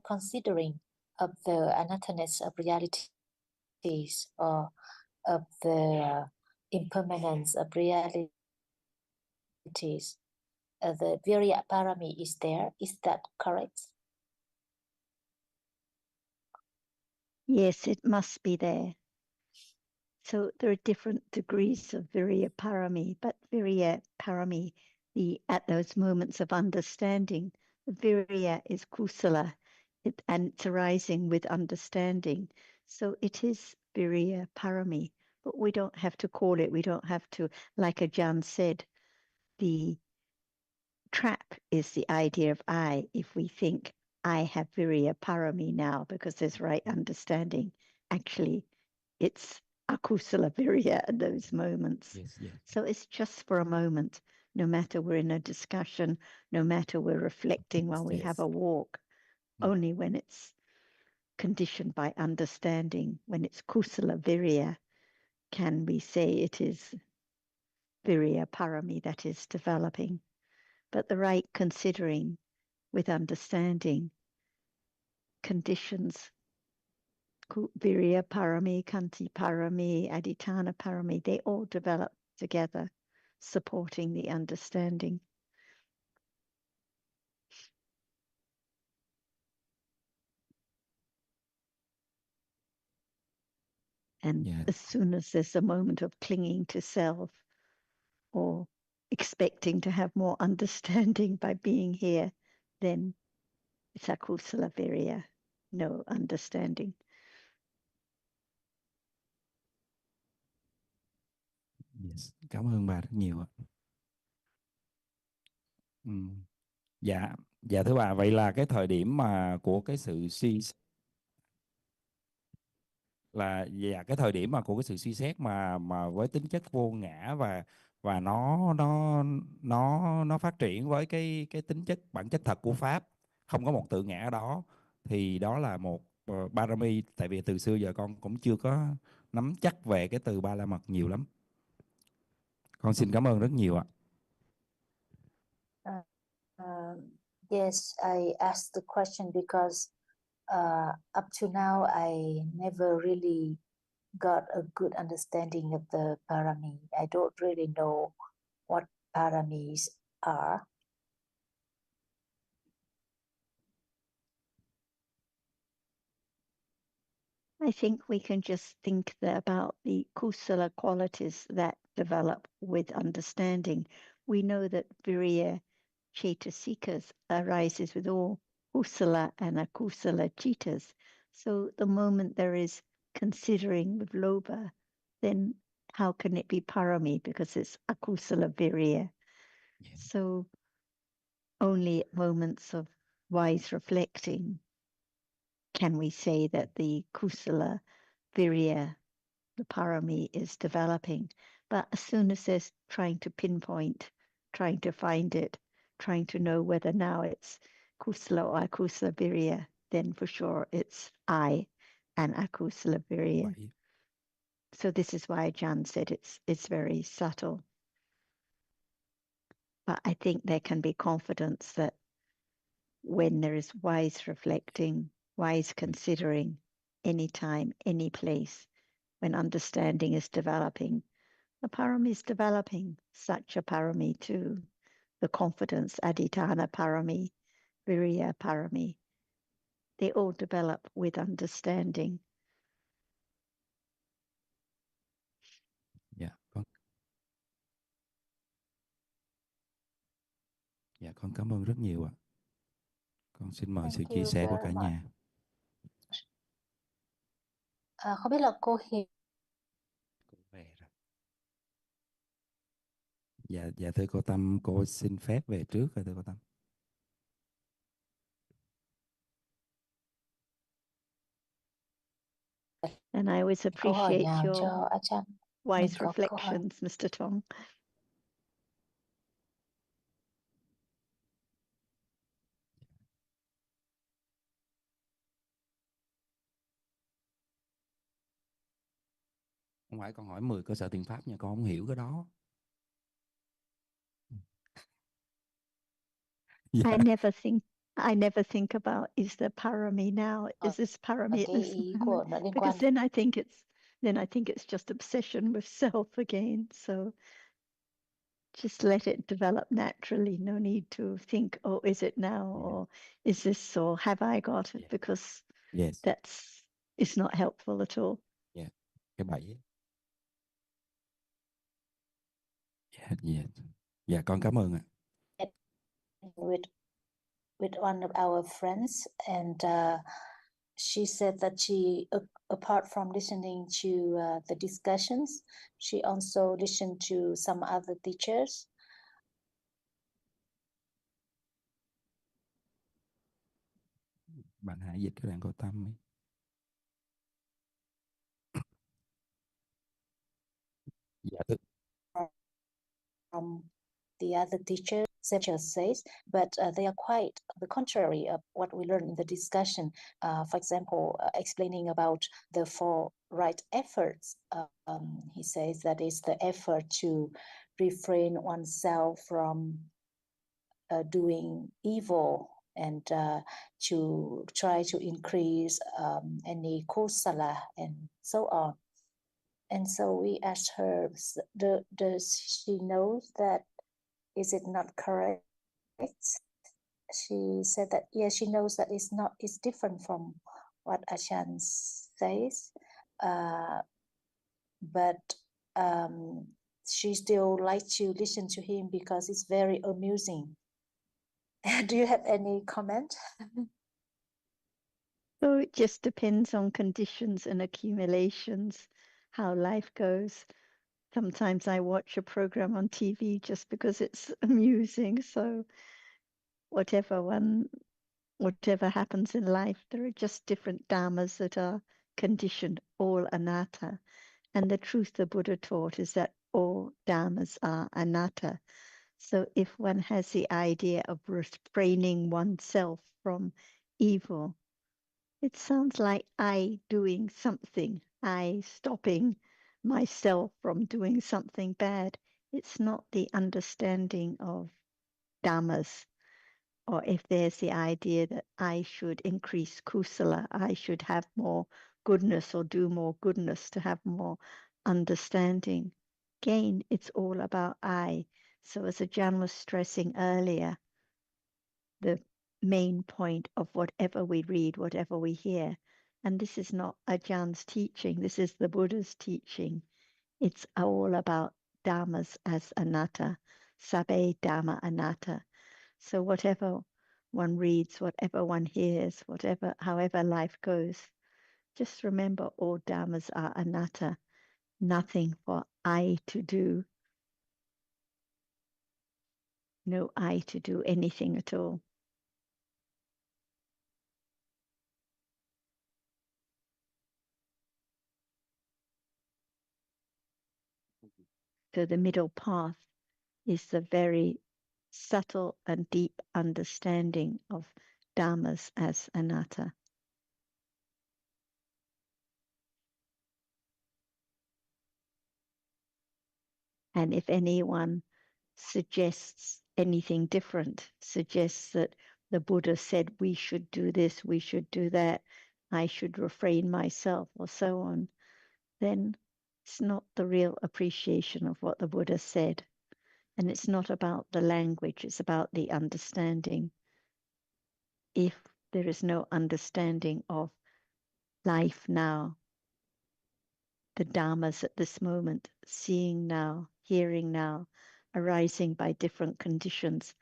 considering of the unattendance of realities or of the impermanence of realities, the Virya Parami is there. Is that correct? Yes, it must be there. So there are different degrees of Virya Parami, but Virya Parami, at those moments of understanding, the Virya is Kusala, and it's arising with understanding. So it is Virya Parami, but we don't have to call it, we don't have to, like Ajahn said, the trap is the idea of I. If we think I have Virya Parami now because there's right understanding, actually it's akusala virya at those moments. Yes, yes. So it's just for a moment, no matter we're in a discussion, no matter we're reflecting while we have Yes. a walk, Mm. only when it's conditioned by understanding, when it's kusala virya, can we say it is virya parami that is developing. But the right considering with understanding conditions, virya parami, kanti parami, aditana parami, they all develop together, supporting the understanding. And Yeah. as soon as there's a moment of clinging to self or expecting to have more understanding by being here, then it's akusala virya, no understanding. Yes. Cảm ơn bà rất nhiều ạ. Dạ, dạ thưa bà, vậy là cái thời điểm mà của cái sự suy là dạ cái thời điểm mà của cái sự suy xét mà với tính chất vô ngã và nó phát triển với cái tính chất bản chất thật của pháp, không có một tự ngã ở đó, thì đó là một parami. Tại vì từ xưa giờ con cũng chưa có nắm chắc về cái từ ba la mật nhiều lắm. Con xin cảm ơn rất nhiều ạ. Yes, I asked the question because up to now I never really got a good understanding of the parami. I don't really know what paramis are. I think we can just think about the kusala qualities that develop with understanding. We know that virya cetasikas arises with all kusala and akusala citas. So the moment there is considering with lobha, then how can it be parami? Because it's akusala virya. Yeah. So only at moments of wise reflecting can we say that the kusala virya, the parami, is developing. But as soon as there's trying to pinpoint, trying to find it, trying to know whether now it's kusala or akusala virya, then for sure it's I and akusala virya. Vậy. So this is why Jan said it's very subtle. But I think there can be confidence that when there is wise reflecting, wise considering, any time, any place, when understanding is developing, the parami is developing, such a parami too. The confidence, aditana parami, virya parami, they all develop with understanding. Dạ, con cảm ơn rất nhiều ạ. Con xin mời sự Thank chia you sẻ của very cả much. nhà. Không biết là cô Hiền. Cô về rồi. Dạ thưa cô Tâm, cô xin phép về trước rồi thưa cô Tâm. And I always Câu hỏi appreciate nào your cho Achan? Mình wise có câu hỏi. reflections, Mr. Tong. Không phải con hỏi 10 cơ sở thiện pháp nha, con không hiểu cái đó. Dạ. I never think about, is there parami now? Is this parami at Cái this ý moment? của nó liên Because quan. then I think it's just obsession with self again. So just let it develop naturally. No need to think, oh, is it now? Or is this, or have I got it? Because Yes. it's not helpful at all. Dạ. Cái 7. Dạ. Dạ. Dạ con cảm ơn ạ. With one of our friends, and she said that she, apart from listening to the discussions, she also listened to some other teachers. Bạn hãy dịch cái đoạn câu tâm ấy. Dạ. From the other teachers, says, but they are quite the contrary of what we learned in the discussion. For example, explaining about the 4 right efforts. He says that is the effort to refrain oneself from doing evil, and to try to increase any kusala and so on. And so we asked her, does she know that, is it not correct? She said that, yes, she knows that it's different from what Ajahn says, but she still likes to listen to him because it's very amusing. Do you have any comment? So it just depends on conditions and accumulations, how life goes. Sometimes I watch a program on TV just because it's amusing. So whatever happens in life, there are just different dhammas that are conditioned, all anatta. And the truth the Buddha taught is that all dhammas are anatta. So if one has the idea of refraining oneself from evil, it sounds like I doing something, I stopping myself from doing something bad. It's not the understanding of dhammas. Or if there's the idea that I should increase kusala, I should have more goodness or do more goodness to have more understanding. Again, it's all about I. So as Ajahn was stressing earlier, the main point of whatever we read, whatever we hear, and this is not Ajahns teaching, this is the Buddha's teaching. It's all about dhammas as anatta, sabbe dhamma anatta. So whatever one reads, whatever one hears, however life goes, just remember all dhammas are anatta, nothing for I to do, no I to do anything at all. So the middle path is the very subtle and deep understanding of dhammas as anatta. And if anyone suggests anything different, suggests that the Buddha said we should do this, we should do that, I should refrain myself, or so on, then it's not the real appreciation of what the Buddha said. And it's not about the language, it's about the understanding. If there is no understanding of life now, the dhammas at this moment, seeing now, hearing now, arising by different conditions,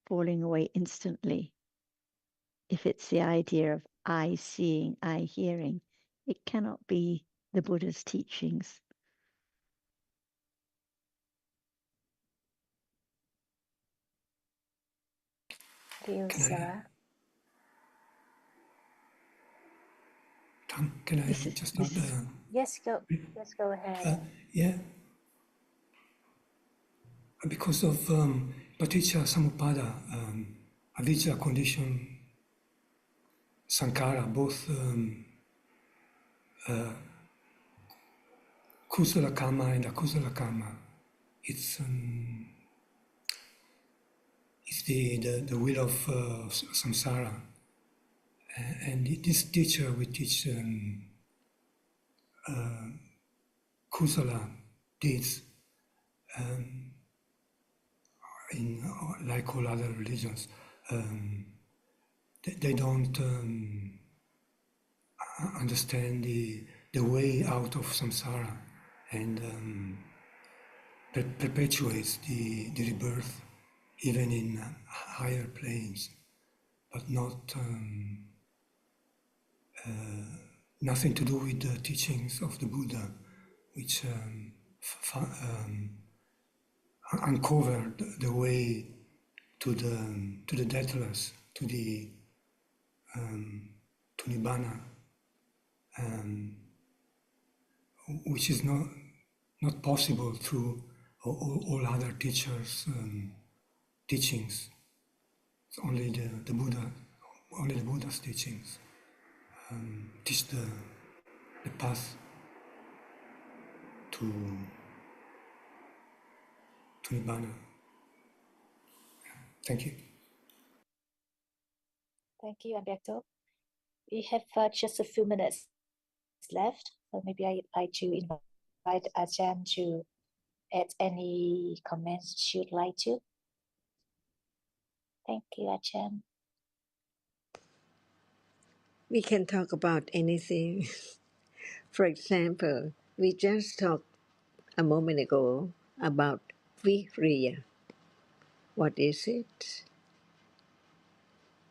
falling away instantly. If it's the idea of I seeing, I hearing, it cannot be the Buddha's teachings. Dear Sarah. Tom, can I just start? Yes, go ahead. Yeah. Because of paticca samuppada, avijja, condition, sankhara, both kusala karma and akusala karma, it's is the wheel of samsara. And this teacher will teach kusala deeds in like all other religions. They don't understand the way out of samsara and perpetuates the rebirth even in higher planes, but not nothing to do with the teachings of the Buddha, which uncovered the way to the deathless, to nibbana, which is not possible through all other teachers' teachings. It's only the Buddha, only the Buddha's teachings teach the path to nibbana. Thank you. Thank you, Alberto. We have just a few minutes left, so maybe I'd like to invite Ajahn to add any comments you'd like to. Thank you, Ajahn. We can talk about anything. For example, we just talked a moment ago about Viriya. What is it?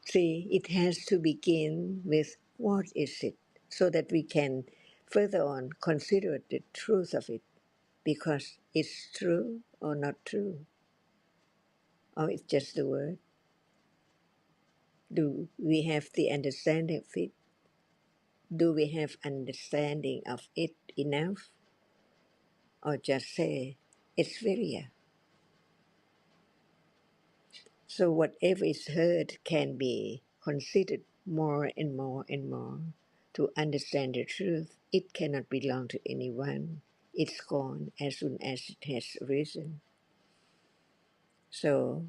See, it has to begin with what is it, so that we can further on consider the truth of it, because it's true or not true, or it's just a word. Do we have the understanding of it? Do we have understanding of it enough? Or just say, it's Viriya. So whatever is heard can be considered more and more and more to understand the truth. It cannot belong to anyone. It's gone as soon as it has arisen. So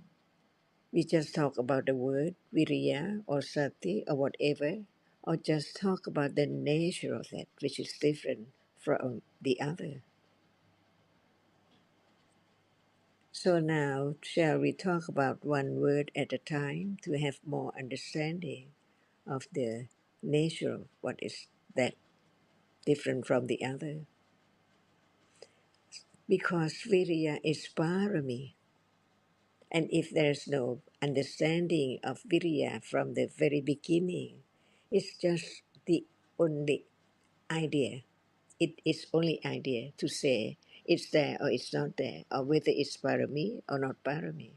we just talk about the word Viriya or Sati or whatever, or just talk about the nature of that, which is different from the other. So now, shall we talk about one word at a time to have more understanding of the nature of what is that different from the other? Because Viriya is parami, and if there's no understanding of Viriya from the very beginning, it's just the only idea. It is only idea to say it's there or it's not there, or whether it's parami or not parami.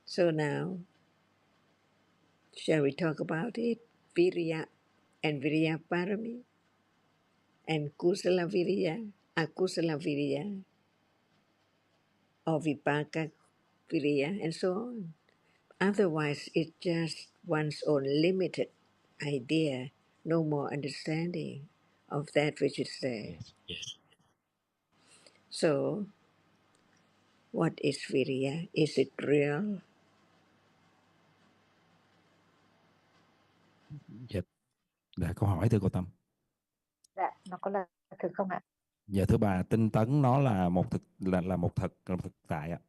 So now, shall we talk about it? Viriya and Viriya Parami and Kusala Viriya, Akusala Viriya, or Vipaka Viriya, and so on. Otherwise, it's just one's own limited idea, no more understanding of that which is there. Yes. So, what is Viriya? Is it real? Dạ, câu hỏi thưa cô Tâm. Dạ, nó có là thực không ạ? Dạ thưa bà, tinh tấn nó là một thực là một thực tại ạ.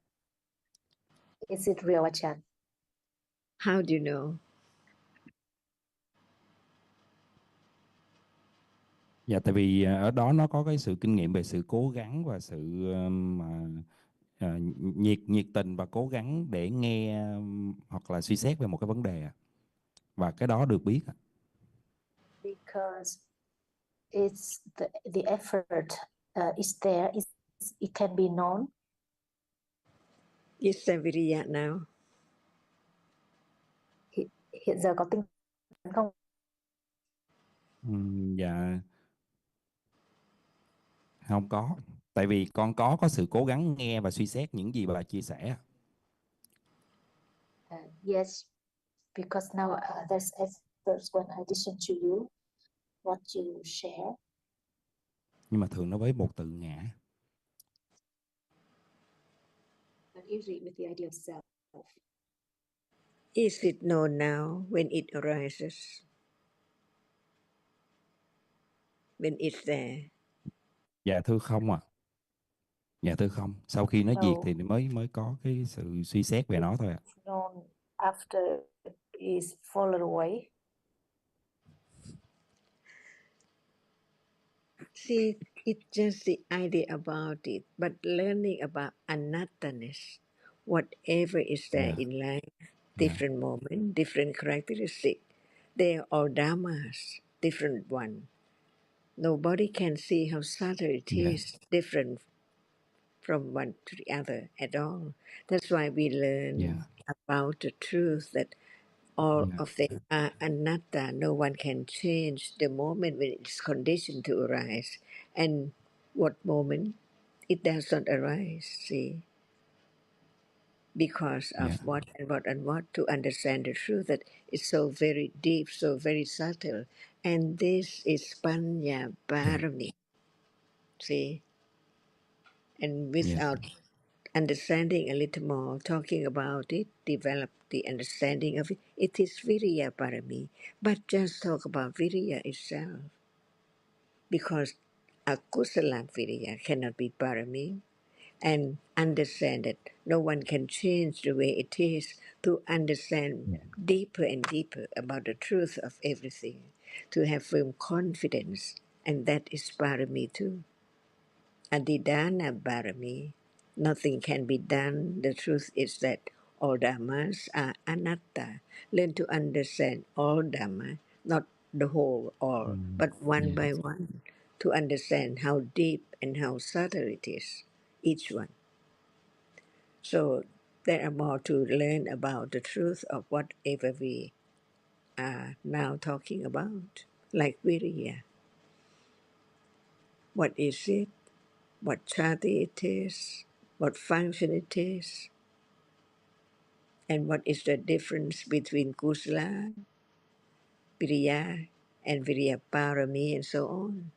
Is it real, Ajahn? How do you know? Dạ tại vì ở đó nó có cái sự kinh nghiệm về sự cố gắng và sự nhiệt tình và cố gắng để nghe hoặc là suy xét về một cái vấn đề ạ. Và cái đó được biết ạ. Because it's the effort is there, it can be known. Is there Viriya now? Hiện giờ có tinh tấn không? Dạ không có. Tại vì con có sự cố gắng nghe và suy xét những gì bà chia sẻ. Yes, because now there's efforts when I listen to you, what you share. Nhưng mà thường nó với một từ ngã. Is it known now when it arises? When it's there? Dạ thưa không ạ. Dạ thưa không. Sau khi nó diệt No, thì mới có cái sự suy xét về nó thôi ạ. it's known after it's fallen away. See, it's just the idea about it, but learning about anatta-ness, whatever is there Dạ, in life, dạ, different moment, different characteristic, they are all dhammas, different one. Nobody can see how subtle it dạ, is, different from one to the other at all. That's why we dạ, learn about the truth that all dạ, of them are anatta. No one can change the moment when it's conditioned to arise. And what moment it does not arise, see? Because dạ, of what and what and what, to understand the truth that is so very deep, so very subtle. And this is Panya dạ, Parami, see? And dạ, without understanding a little more, talking about it, develop the understanding of it, it is Viriya Parami. But just talk about Viriya itself, because Akusala Viriya cannot be Parami, and understand that no one can change the way it is, to understand dạ, deeper and deeper about the truth of everything, to have firm confidence, and that is Parami too. Adidana Barami. Nothing can be done. The truth is that all Dhammas are anatta. Learn to understand all Dhamma, not the whole all, but one dạ, by one, to understand how deep and how subtle it is, each one. So there are more to learn about the truth of whatever we are now talking about, like Viriya. What is it? What chati it is? What function it is? And what is the difference between kusala, viriya, and viriya parami, and so on?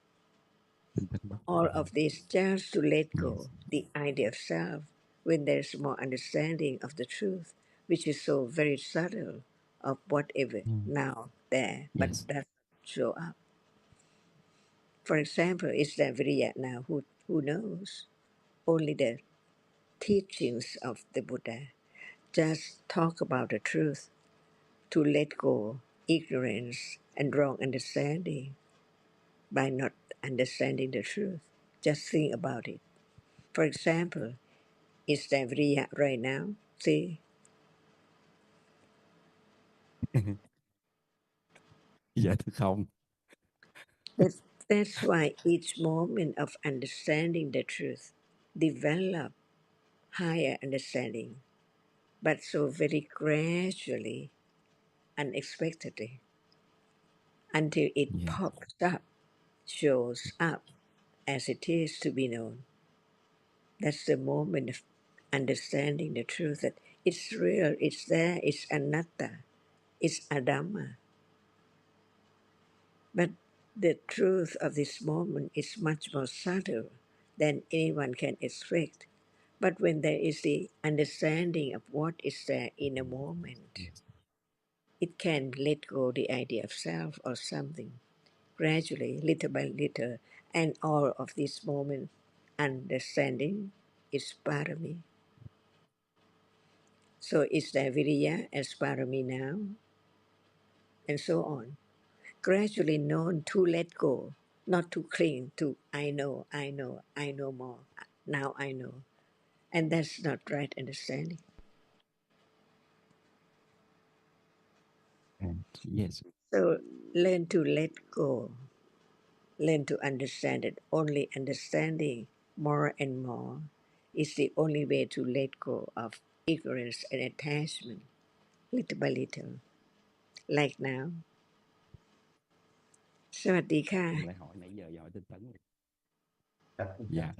tinh tinh Bắc. All of this just to let Yes, go the idea of self when there's more understanding of the truth, which is so very subtle of whatever now there, but yes, that show up. For example, is there viriya now? Who knows? Only the teachings of the Buddha just talk about the truth, to let go ignorance and wrong understanding by not understanding the truth. Just think about it. For example, is there Vriya right now? See, dạ thưa không. that's why each moment of understanding the truth develop higher understanding, but so very gradually, unexpectedly, until it Dạ, pops up, shows up as it is to be known. That's the moment of understanding the truth that it's real, it's there, it's anatta, it's adhamma. But the truth of this moment is much more subtle than anyone can expect. But when there is the understanding of what is there in a moment, yes, it can let go the idea of self or something gradually, little by little, and all of this moment understanding is parami. So is there viriya as parami now? And so on. Gradually known to let go, not to cling to I know, I know, I know more. Now I know. And that's not right understanding. and yes, So learn to let go. Learn to understand it. Only understanding more and more is the only way to let go of ignorance and attachment, little by little. Like now. สวัสดีค่ะ em lại hỏi nãy giờ hỏi tinh tấn. Dạ,